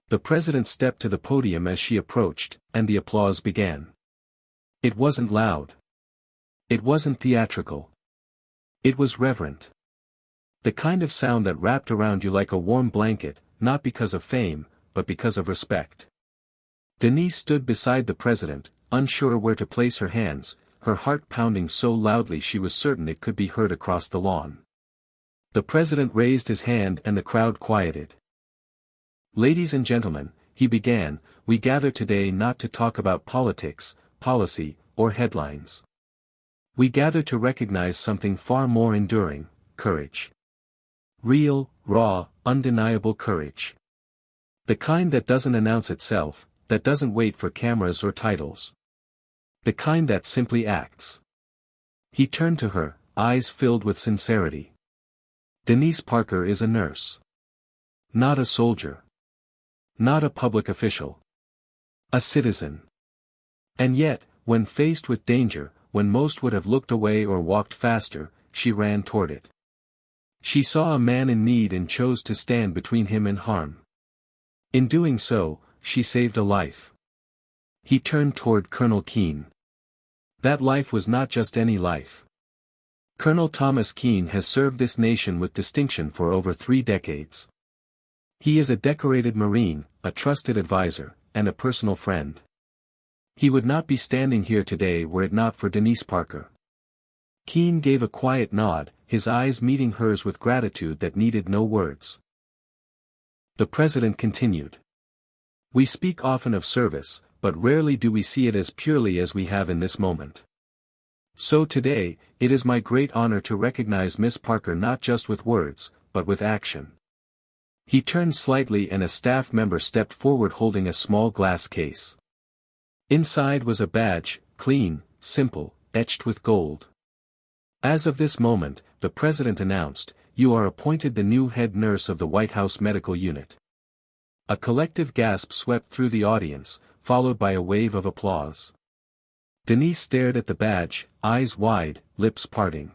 The president stepped to the podium as she approached, and the applause began. It wasn't loud. It wasn't theatrical. It was reverent. The kind of sound that wrapped around you like a warm blanket, not because of fame, but because of respect. Denise stood beside the president, unsure where to place her hands, her heart pounding so loudly she was certain it could be heard across the lawn. The president raised his hand and the crowd quieted. Ladies and gentlemen, he began, we gather today not to talk about politics, policy, or headlines. We gather to recognize something far more enduring, courage. Real, raw, undeniable courage. The kind that doesn't announce itself, that doesn't wait for cameras or titles. The kind that simply acts. He turned to her, eyes filled with sincerity. Denise Parker is a nurse. Not a soldier. Not a public official. A citizen. And yet, when faced with danger, when most would have looked away or walked faster, she ran toward it. She saw a man in need and chose to stand between him and harm. In doing so, she saved a life. He turned toward Colonel Keene. That life was not just any life. Colonel Thomas Keene has served this nation with distinction for over 3 decades. He is a decorated Marine, a trusted advisor, and a personal friend. He would not be standing here today were it not for Denise Parker. Keene gave a quiet nod, his eyes meeting hers with gratitude that needed no words. The president continued. We speak often of service, but rarely do we see it as purely as we have in this moment. So today, it is my great honor to recognize Miss Parker not just with words, but with action. He turned slightly and a staff member stepped forward holding a small glass case. Inside was a badge, clean, simple, etched with gold. As of this moment, the president announced, you are appointed the new head nurse of the White House Medical Unit. A collective gasp swept through the audience, followed by a wave of applause. Denise stared at the badge, eyes wide, lips parting.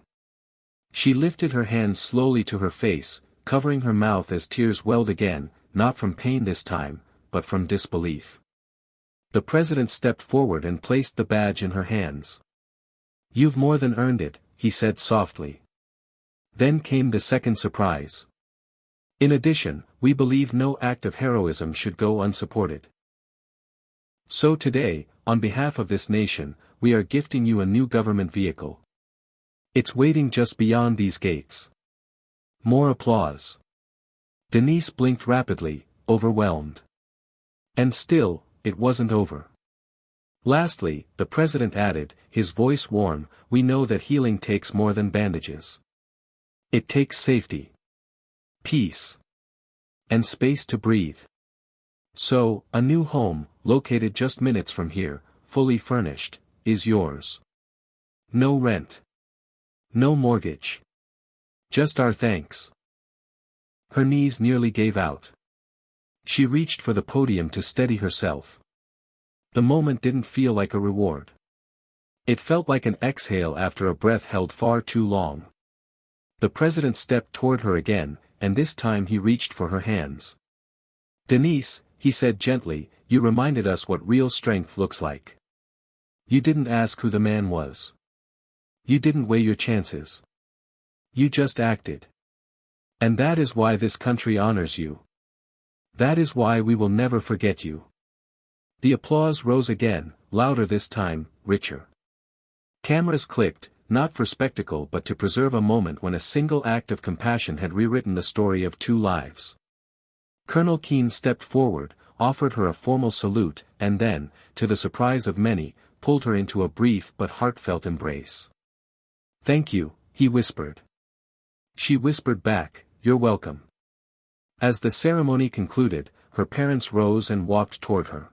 She lifted her hands slowly to her face, covering her mouth as tears welled again, not from pain this time, but from disbelief. The president stepped forward and placed the badge in her hands. You've more than earned it, he said softly. Then came the second surprise. In addition, we believe no act of heroism should go unsupported. So today, on behalf of this nation, we are gifting you a new government vehicle. It's waiting just beyond these gates. More applause. Denise blinked rapidly, overwhelmed. And still, it wasn't over. Lastly, the president added, his voice warm, we know that healing takes more than bandages. It takes safety. Peace. And space to breathe. So, a new home, located just minutes from here, fully furnished, is yours. No rent. No mortgage. Just our thanks. Her knees nearly gave out. She reached for the podium to steady herself. The moment didn't feel like a reward. It felt like an exhale after a breath held far too long. The president stepped toward her again, and this time he reached for her hands. "Denise," he said gently, "you reminded us what real strength looks like. You didn't ask who the man was. You didn't weigh your chances. You just acted. And that is why this country honors you. That is why we will never forget you." The applause rose again, louder this time, richer. Cameras clicked, not for spectacle but to preserve a moment when a single act of compassion had rewritten the story of 2 lives. Colonel Keene stepped forward, offered her a formal salute, and then, to the surprise of many, pulled her into a brief but heartfelt embrace. "Thank you," he whispered. She whispered back, "You're welcome." As the ceremony concluded, her parents rose and walked toward her.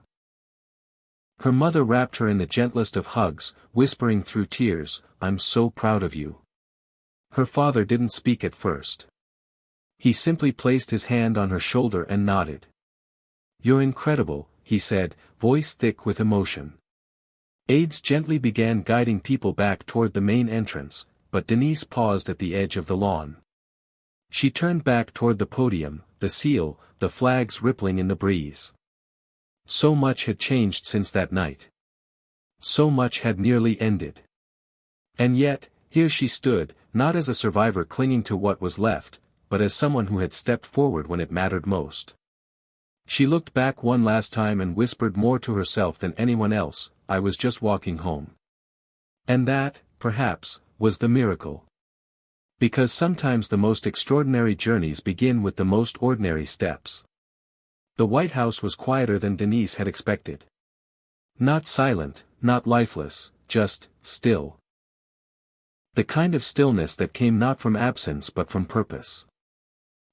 Her mother wrapped her in the gentlest of hugs, whispering through tears, "I'm so proud of you." Her father didn't speak at first. He simply placed his hand on her shoulder and nodded. "You're incredible," he said, voice thick with emotion. Aides gently began guiding people back toward the main entrance, but Denise paused at the edge of the lawn. She turned back toward the podium, the seal, the flags rippling in the breeze. So much had changed since that night. So much had nearly ended. And yet, here she stood, not as a survivor clinging to what was left, but as someone who had stepped forward when it mattered most. She looked back one last time and whispered more to herself than anyone else, "I was just walking home." And that, perhaps, was the miracle. Because sometimes the most extraordinary journeys begin with the most ordinary steps. The White House was quieter than Denise had expected. Not silent, not lifeless, just still. The kind of stillness that came not from absence but from purpose.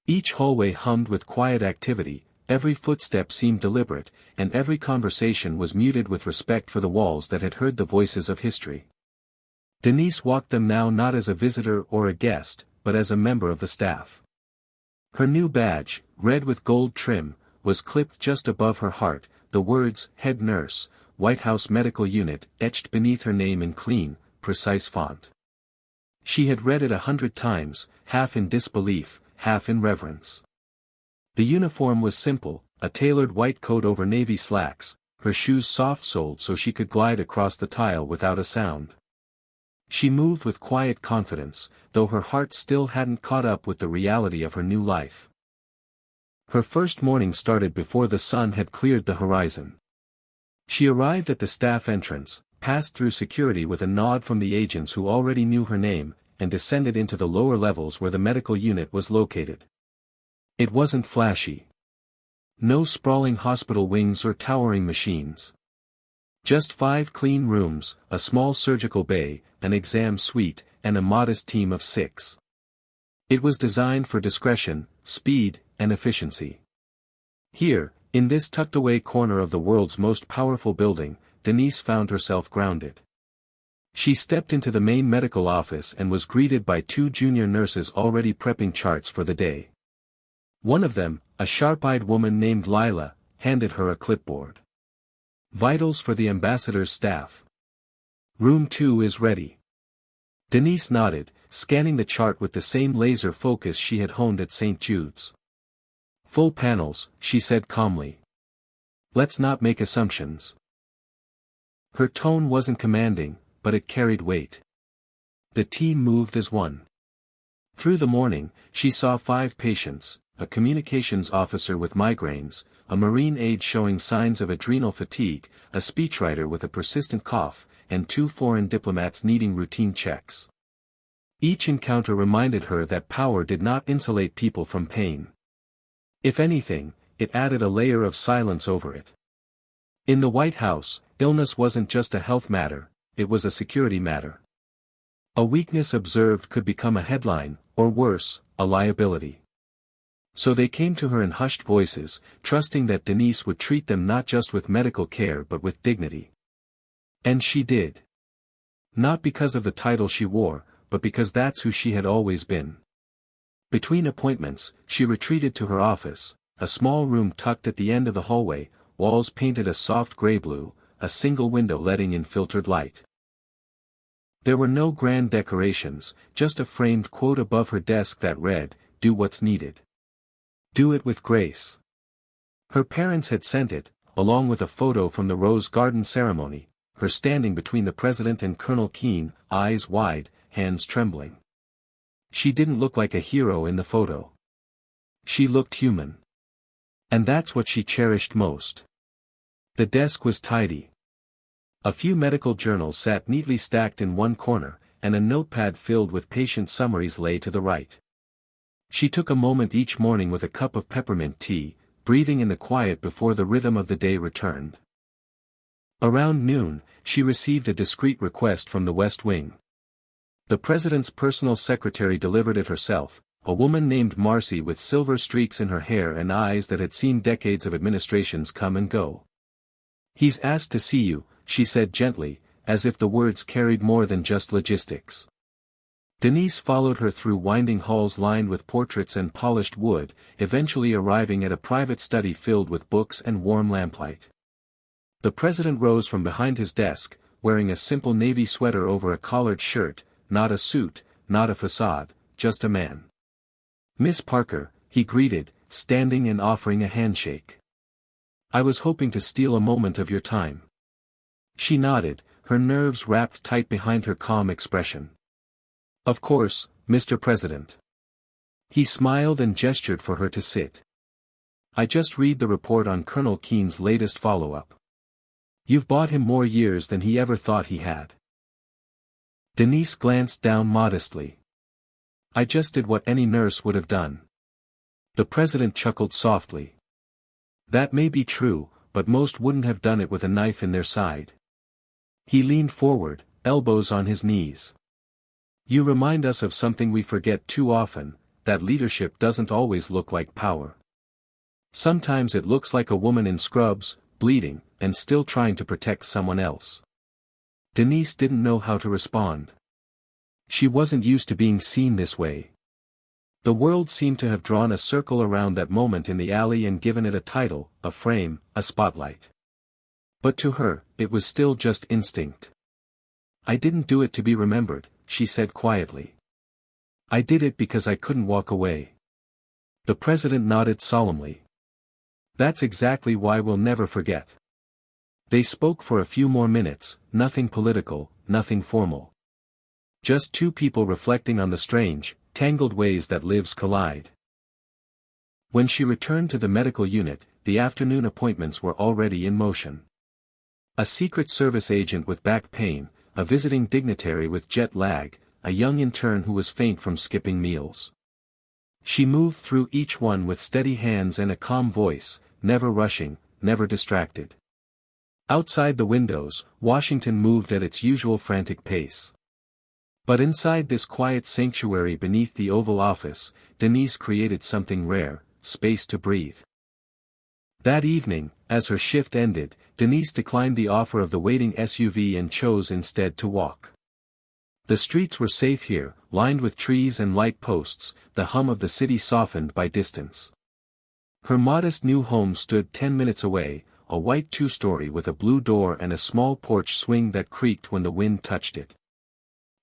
Each hallway hummed with quiet activity, every footstep seemed deliberate, and every conversation was muted with respect for the walls that had heard the voices of history. Denise walked them now not as a visitor or a guest, but as a member of the staff. Her new badge, red with gold trim, was clipped just above her heart, the words, "Head Nurse, White House Medical Unit," etched beneath her name in clean, precise font. She had read it 100 times, half in disbelief, half in reverence. The uniform was simple, a tailored white coat over navy slacks, her shoes soft-soled so she could glide across the tile without a sound. She moved with quiet confidence, though her heart still hadn't caught up with the reality of her new life. Her first morning started before the sun had cleared the horizon. She arrived at the staff entrance, passed through security with a nod from the agents who already knew her name, and descended into the lower levels where the medical unit was located. It wasn't flashy. No sprawling hospital wings or towering machines. Just 5 clean rooms, a small surgical bay, an exam suite, and a modest team of 6. It was designed for discretion, speed, and efficiency. Here, in this tucked-away corner of the world's most powerful building, Denise found herself grounded. She stepped into the main medical office and was greeted by 2 junior nurses already prepping charts for the day. One of them, a sharp-eyed woman named Lila, handed her a clipboard. "Vitals for the ambassador's staff. Room 2 is ready." Denise nodded, scanning the chart with the same laser focus she had honed at St. Jude's. "Full panels," she said calmly. "Let's not make assumptions." Her tone wasn't commanding, but it carried weight. The team moved as one. Through the morning, she saw 5 patients, a communications officer with migraines, a Marine aide showing signs of adrenal fatigue, a speechwriter with a persistent cough, and 2 foreign diplomats needing routine checks. Each encounter reminded her that power did not insulate people from pain. If anything, it added a layer of silence over it. In the White House, illness wasn't just a health matter, it was a security matter. A weakness observed could become a headline, or worse, a liability. So they came to her in hushed voices, trusting that Denise would treat them not just with medical care but with dignity. And she did. Not because of the title she wore, but because that's who she had always been. Between appointments, she retreated to her office, a small room tucked at the end of the hallway, walls painted a soft gray-blue, a single window letting in filtered light. There were no grand decorations, just a framed quote above her desk that read, "Do what's needed." Do it with grace. Her parents had sent it, along with a photo from the Rose Garden ceremony, her standing between the president and Colonel Keene, eyes wide, hands trembling. She didn't look like a hero in the photo. She looked human. And that's what she cherished most. The desk was tidy. A few medical journals sat neatly stacked in one corner, and a notepad filled with patient summaries lay to the right. She took a moment each morning with a cup of peppermint tea, breathing in the quiet before the rhythm of the day returned. Around noon, she received a discreet request from the West Wing. The president's personal secretary delivered it herself, a woman named Marcy with silver streaks in her hair and eyes that had seen decades of administrations come and go. "He's asked to see you," she said gently, as if the words carried more than just logistics. Denise followed her through winding halls lined with portraits and polished wood, eventually arriving at a private study filled with books and warm lamplight. The president rose from behind his desk, wearing a simple navy sweater over a collared shirt, not a suit, not a facade, just a man. "Miss Parker," he greeted, standing and offering a handshake. "I was hoping to steal a moment of your time." She nodded, her nerves wrapped tight behind her calm expression. "Of course, Mr. President." He smiled and gestured for her to sit. "I just read the report on Colonel Keene's latest follow-up. You've bought him more years than he ever thought he had." Denise glanced down modestly. "I just did what any nurse would have done." The president chuckled softly. "That may be true, but most wouldn't have done it with a knife in their side." He leaned forward, elbows on his knees. "You remind us of something we forget too often, that leadership doesn't always look like power. Sometimes it looks like a woman in scrubs, bleeding, and still trying to protect someone else." Denise didn't know how to respond. She wasn't used to being seen this way. The world seemed to have drawn a circle around that moment in the alley and given it a title, a frame, a spotlight. But to her, it was still just instinct. "I didn't do it to be remembered," she said quietly. "I did it because I couldn't walk away." The president nodded solemnly. "That's exactly why we'll never forget." They spoke for a few more minutes, nothing political, nothing formal. Just two people reflecting on the strange, tangled ways that lives collide. When she returned to the medical unit, the afternoon appointments were already in motion. A Secret Service agent with back pain, a visiting dignitary with jet lag, a young intern who was faint from skipping meals. She moved through each one with steady hands and a calm voice, never rushing, never distracted. Outside the windows, Washington moved at its usual frantic pace. But inside this quiet sanctuary beneath the Oval Office, Denise created something rare, space to breathe. That evening, as her shift ended, Denise declined the offer of the waiting SUV and chose instead to walk. The streets were safe here, lined with trees and light posts, the hum of the city softened by distance. Her modest new home stood 10 minutes away, a white two-story with a blue door and a small porch swing that creaked when the wind touched it.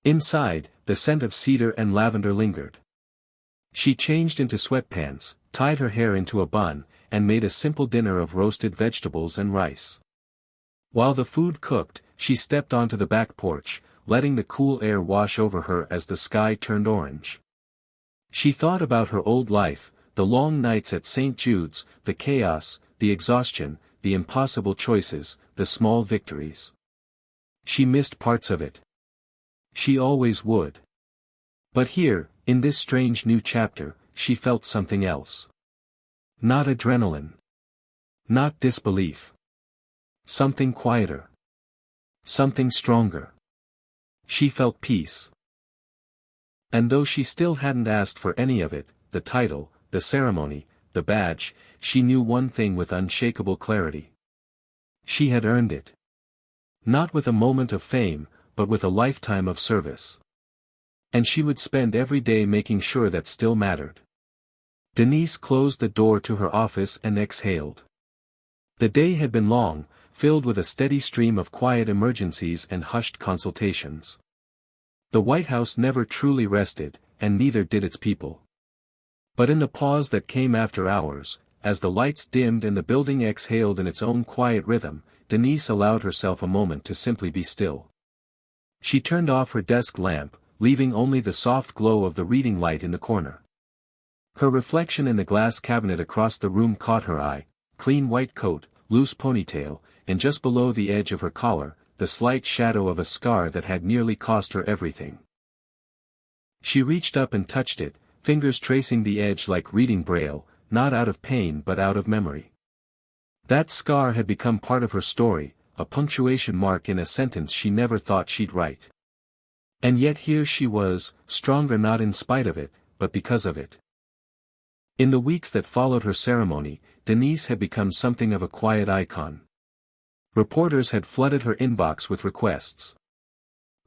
Inside, the scent of cedar and lavender lingered. She changed into sweatpants, tied her hair into a bun, and made a simple dinner of roasted vegetables and rice. While the food cooked, she stepped onto the back porch, letting the cool air wash over her as the sky turned orange. She thought about her old life, the long nights at St. Jude's, the chaos, the exhaustion, the impossible choices, the small victories. She missed parts of it. She always would. But here, in this strange new chapter, she felt something else. Not adrenaline. Not disbelief. Something quieter. Something stronger. She felt peace. And though she still hadn't asked for any of it, the title, the ceremony, the badge, she knew one thing with unshakable clarity. She had earned it. Not with a moment of fame, but with a lifetime of service. And she would spend every day making sure that still mattered. Denise closed the door to her office and exhaled. The day had been long, filled with a steady stream of quiet emergencies and hushed consultations. The White House never truly rested, and neither did its people. But in the pause that came after hours, as the lights dimmed and the building exhaled in its own quiet rhythm, Denise allowed herself a moment to simply be still. She turned off her desk lamp, leaving only the soft glow of the reading light in the corner. Her reflection in the glass cabinet across the room caught her eye: clean white coat, loose ponytail, and just below the edge of her collar, the slight shadow of a scar that had nearly cost her everything. She reached up and touched it, fingers tracing the edge like reading braille, not out of pain but out of memory. That scar had become part of her story, a punctuation mark in a sentence she never thought she'd write. And yet here she was, stronger not in spite of it, but because of it. In the weeks that followed her ceremony, Denise had become something of a quiet icon. Reporters had flooded her inbox with requests.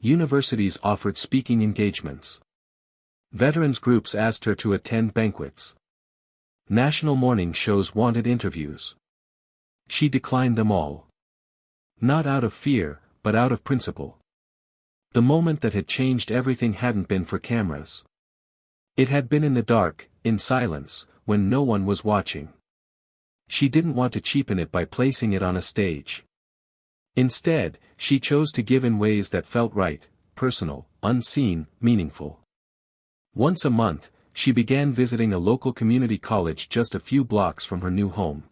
Universities offered speaking engagements. Veterans groups asked her to attend banquets. National morning shows wanted interviews. She declined them all. Not out of fear, but out of principle. The moment that had changed everything hadn't been for cameras. It had been in the dark, in silence, when no one was watching. She didn't want to cheapen it by placing it on a stage. Instead, she chose to give in ways that felt right, personal, unseen, meaningful. Once a month, she began visiting a local community college just a few blocks from her new home.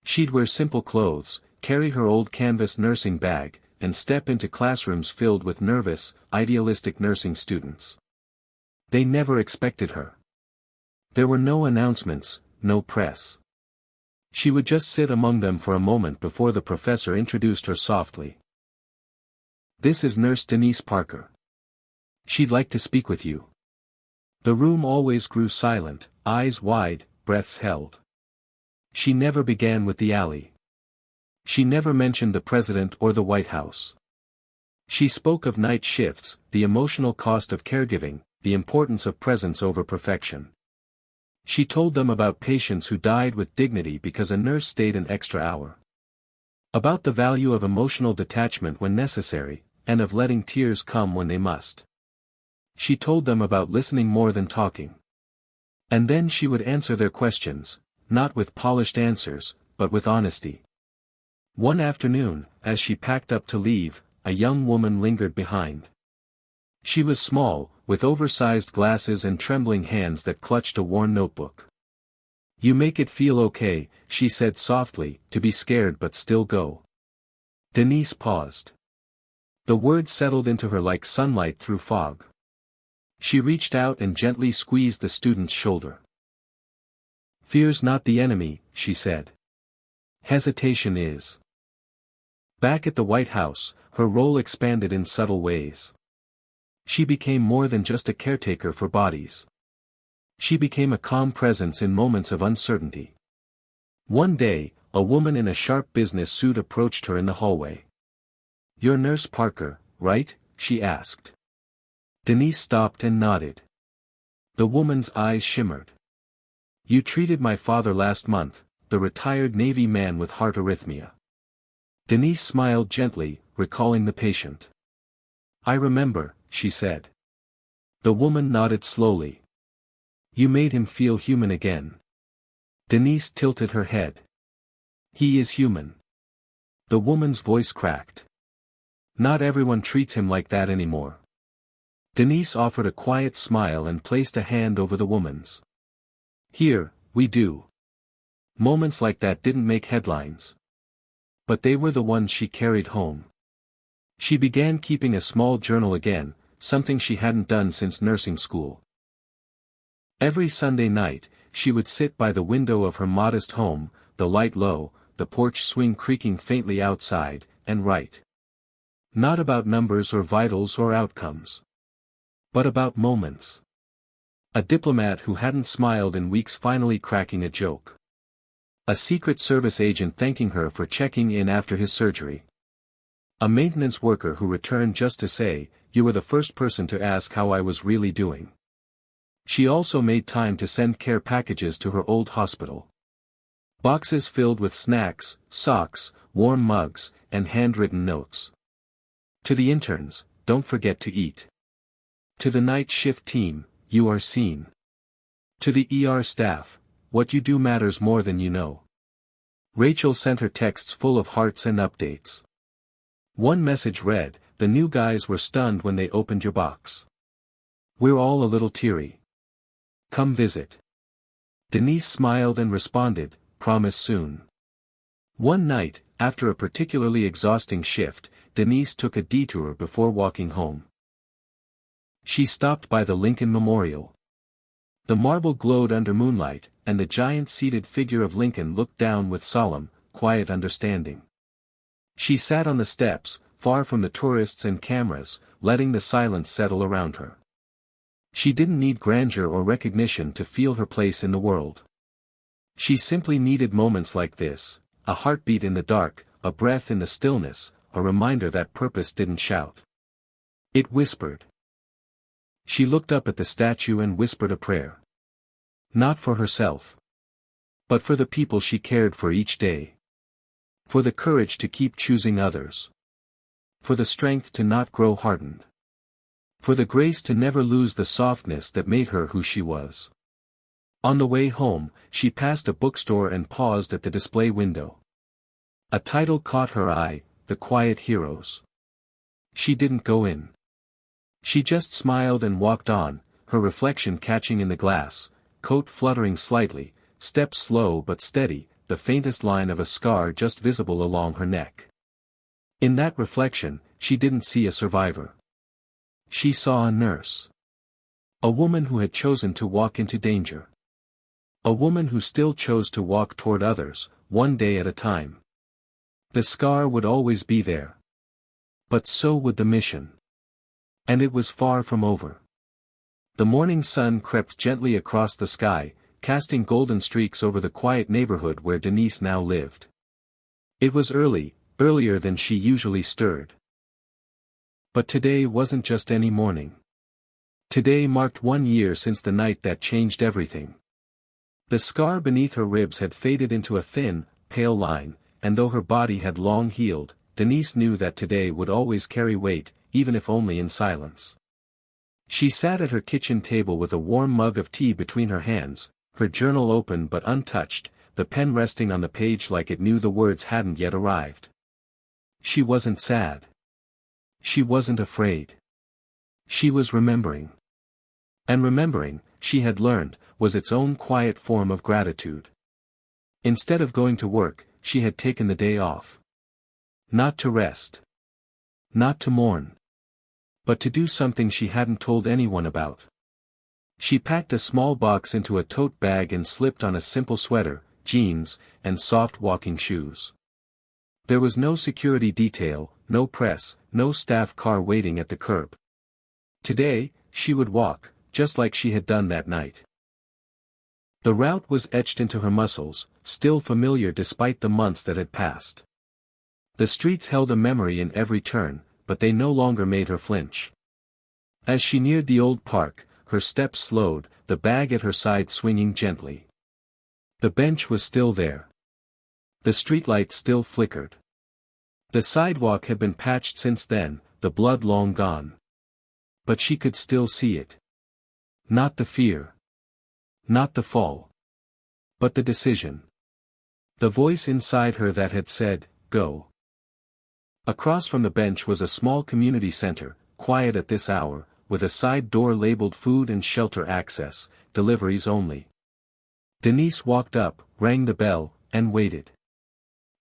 She'd wear simple clothes, carry her old canvas nursing bag, and step into classrooms filled with nervous, idealistic nursing students. They never expected her. There were no announcements, no press. She would just sit among them for a moment before the professor introduced her softly. "This is Nurse Denise Parker. She'd like to speak with you." The room always grew silent, eyes wide, breaths held. She never began with the alley. She never mentioned the president or the White House. She spoke of night shifts, the emotional cost of caregiving, the importance of presence over perfection. She told them about patients who died with dignity because a nurse stayed an extra hour. About the value of emotional detachment when necessary, and of letting tears come when they must. She told them about listening more than talking. And then she would answer their questions, not with polished answers, but with honesty. One afternoon, as she packed up to leave, a young woman lingered behind. She was small, with oversized glasses and trembling hands that clutched a worn notebook. "You make it feel okay," she said softly, "to be scared but still go." Denise paused. The words settled into her like sunlight through fog. She reached out and gently squeezed the student's shoulder. "Fear's not the enemy," she said. "Hesitation is." Back at the White House, her role expanded in subtle ways. She became more than just a caretaker for bodies. She became a calm presence in moments of uncertainty. One day, a woman in a sharp business suit approached her in the hallway. "You're Nurse Parker, right?" she asked. Denise stopped and nodded. The woman's eyes shimmered. "You treated my father last month, the retired Navy man with heart arrhythmia." Denise smiled gently, recalling the patient. "I remember," she said. The woman nodded slowly. "You made him feel human again." Denise tilted her head. "He is human." The woman's voice cracked. "Not everyone treats him like that anymore." Denise offered a quiet smile and placed a hand over the woman's. "Here, we do." Moments like that didn't make headlines. But they were the ones she carried home. She began keeping a small journal again, something she hadn't done since nursing school. Every Sunday night, she would sit by the window of her modest home, the light low, the porch swing creaking faintly outside, and write. Not about numbers or vitals or outcomes. But about moments. A diplomat who hadn't smiled in weeks finally cracking a joke. A Secret Service agent thanking her for checking in after his surgery. A maintenance worker who returned just to say, "You were the first person to ask how I was really doing." She also made time to send care packages to her old hospital. Boxes filled with snacks, socks, warm mugs, and handwritten notes. To the interns, "Don't forget to eat." To the night shift team, "You are seen." To the ER staff, what you do matters more than you know. Rachel sent her texts full of hearts and updates. One message read, "The new guys were stunned when they opened your box. We're all a little teary. Come visit." Denise smiled and responded, "Promise soon." One night, after a particularly exhausting shift, Denise took a detour before walking home. She stopped by the Lincoln Memorial. The marble glowed under moonlight, and the giant seated figure of Lincoln looked down with solemn, quiet understanding. She sat on the steps, far from the tourists and cameras, letting the silence settle around her. She didn't need grandeur or recognition to feel her place in the world. She simply needed moments like this, a heartbeat in the dark, a breath in the stillness, a reminder that purpose didn't shout. It whispered. She looked up at the statue and whispered a prayer. Not for herself, but for the people she cared for each day. For the courage to keep choosing others. For the strength to not grow hardened. For the grace to never lose the softness that made her who she was. On the way home, she passed a bookstore and paused at the display window. A title caught her eye, The Quiet Heroes. She didn't go in. She just smiled and walked on, her reflection catching in the glass, coat fluttering slightly, steps slow but steady, the faintest line of a scar just visible along her neck. In that reflection, she didn't see a survivor. She saw a nurse. A woman who had chosen to walk into danger. A woman who still chose to walk toward others, one day at a time. The scar would always be there. But so would the mission. And it was far from over. The morning sun crept gently across the sky, casting golden streaks over the quiet neighborhood where Denise now lived. It was early, earlier than she usually stirred. But today wasn't just any morning. Today marked 1 year since the night that changed everything. The scar beneath her ribs had faded into a thin, pale line, and though her body had long healed, Denise knew that today would always carry weight, even if only in silence. She sat at her kitchen table with a warm mug of tea between her hands, her journal open but untouched, the pen resting on the page like it knew the words hadn't yet arrived. She wasn't sad. She wasn't afraid. She was remembering. And remembering, she had learned, was its own quiet form of gratitude. Instead of going to work, she had taken the day off. Not to rest. Not to mourn. But to do something she hadn't told anyone about. She packed a small box into a tote bag and slipped on a simple sweater, jeans, and soft walking shoes. There was no security detail, no press, no staff car waiting at the curb. Today, she would walk, just like she had done that night. The route was etched into her muscles, still familiar despite the months that had passed. The streets held a memory in every turn, but they no longer made her flinch. As she neared the old park, her steps slowed, the bag at her side swinging gently. The bench was still there. The streetlight still flickered. The sidewalk had been patched since then, the blood long gone. But she could still see it. Not the fear. Not the fall. But the decision. The voice inside her that had said, "Go." Across from the bench was a small community center, quiet at this hour, with a side door labeled food and shelter access, deliveries only. Denise walked up, rang the bell, and waited.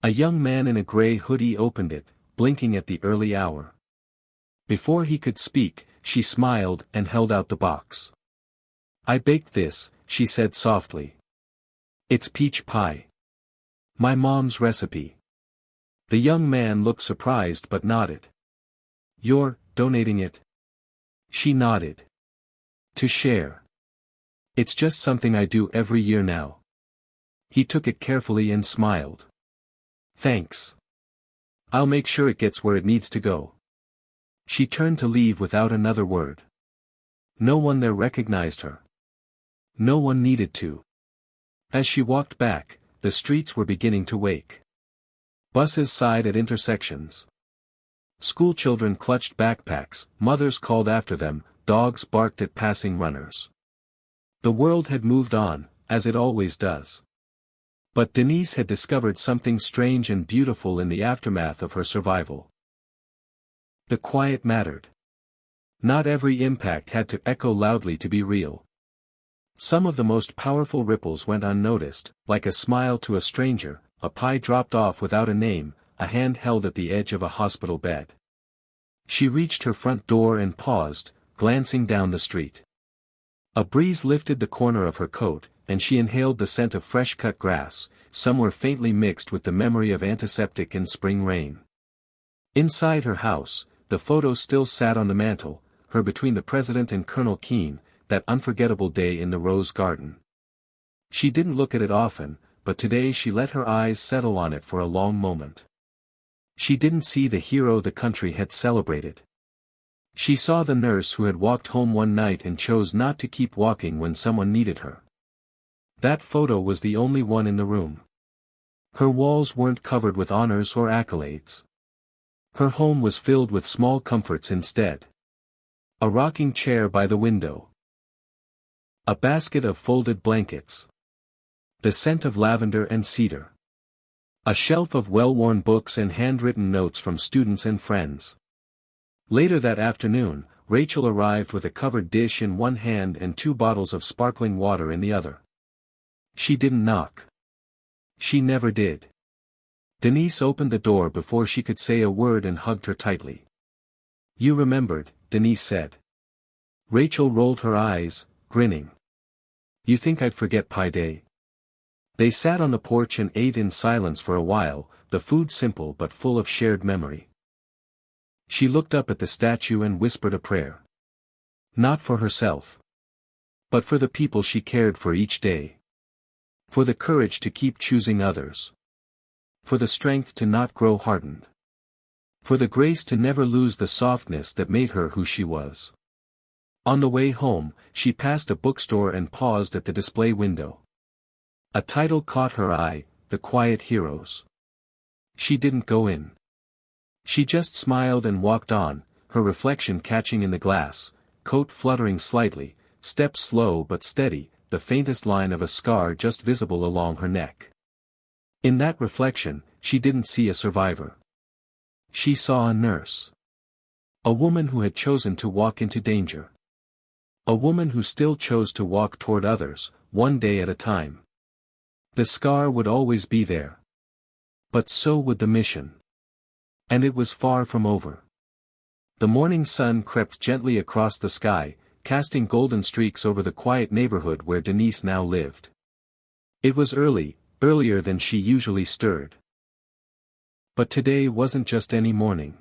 A young man in a gray hoodie opened it, blinking at the early hour. Before he could speak, she smiled and held out the box. "I baked this," she said softly. "It's peach pie. My mom's recipe." The young man looked surprised but nodded. "You're donating it?" She nodded. "To share. It's just something I do every year now." He took it carefully and smiled. "Thanks. I'll make sure it gets where it needs to go." She turned to leave without another word. No one there recognized her. No one needed to. As she walked back, the streets were beginning to wake. Buses sighed at intersections. Schoolchildren clutched backpacks, mothers called after them, dogs barked at passing runners. The world had moved on, as it always does. But Denise had discovered something strange and beautiful in the aftermath of her survival. The quiet mattered. Not every impact had to echo loudly to be real. Some of the most powerful ripples went unnoticed, like a smile to a stranger, a pie dropped off without a name, a hand held at the edge of a hospital bed. She reached her front door and paused, glancing down the street. A breeze lifted the corner of her coat, and she inhaled the scent of fresh-cut grass, somewhere faintly mixed with the memory of antiseptic and spring rain. Inside her house, the photo still sat on the mantel, her between the president and Colonel Keene, that unforgettable day in the rose garden. She didn't look at it often, but today she let her eyes settle on it for a long moment. She didn't see the hero the country had celebrated. She saw the nurse who had walked home one night and chose not to keep walking when someone needed her. That photo was the only one in the room. Her walls weren't covered with honors or accolades. Her home was filled with small comforts instead. A rocking chair by the window. A basket of folded blankets. The scent of lavender and cedar. A shelf of well-worn books and handwritten notes from students and friends. Later that afternoon, Rachel arrived with a covered dish in one hand and 2 bottles of sparkling water in the other. She didn't knock. She never did. Denise opened the door before she could say a word and hugged her tightly. "You remembered," Denise said. Rachel rolled her eyes, grinning. "You think I'd forget Pi Day?" They sat on the porch and ate in silence for a while, the food simple but full of shared memory. She looked up at the statue and whispered a prayer. Not for herself. But for the people she cared for each day. For the courage to keep choosing others. For the strength to not grow hardened. For the grace to never lose the softness that made her who she was. On the way home, she passed a bookstore and paused at the display window. A title caught her eye, The Quiet Heroes. She didn't go in. She just smiled and walked on, her reflection catching in the glass, coat fluttering slightly, steps slow but steady, the faintest line of a scar just visible along her neck. In that reflection, she didn't see a survivor. She saw a nurse. A woman who had chosen to walk into danger. A woman who still chose to walk toward others, one day at a time. The scar would always be there. But so would the mission. And it was far from over. The morning sun crept gently across the sky, casting golden streaks over the quiet neighborhood where Denise now lived. It was early, earlier than she usually stirred. But today wasn't just any morning.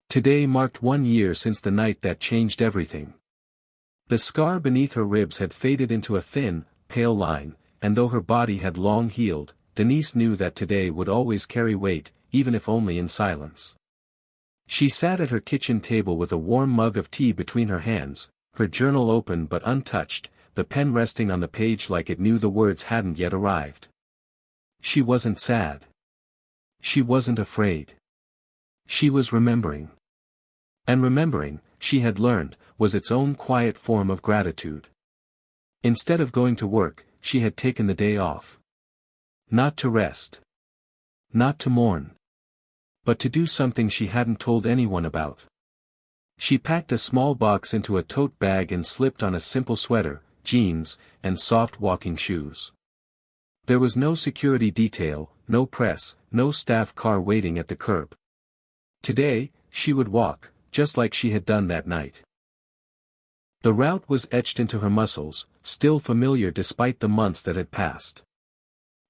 Today marked 1 year since the night that changed everything. The scar beneath her ribs had faded into a thin, pale line, and though her body had long healed, Denise knew that today would always carry weight, even if only in silence. She sat at her kitchen table with a warm mug of tea between her hands, her journal open but untouched, the pen resting on the page like it knew the words hadn't yet arrived. She wasn't sad. She wasn't afraid. She was remembering. And remembering, she had learned, was its own quiet form of gratitude. Instead of going to work, she had taken the day off. Not to rest. Not to mourn. But to do something she hadn't told anyone about. She packed a small box into a tote bag and slipped on a simple sweater, jeans, and soft walking shoes. There was no security detail, no press, no staff car waiting at the curb. Today, she would walk, just like she had done that night. The route was etched into her muscles, still familiar despite the months that had passed.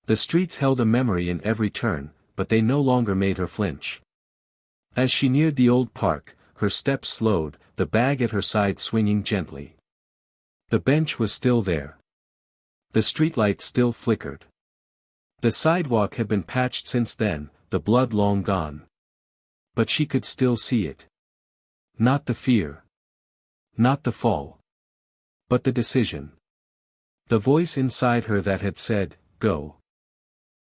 The streets held a memory in every turn, but they no longer made her flinch. As she neared the old park, her steps slowed, the bag at her side swinging gently. The bench was still there. The streetlight still flickered. The sidewalk had been patched since then, the blood long gone. But she could still see it. Not the fear. Not the fall. But the decision. The voice inside her that had said, "Go."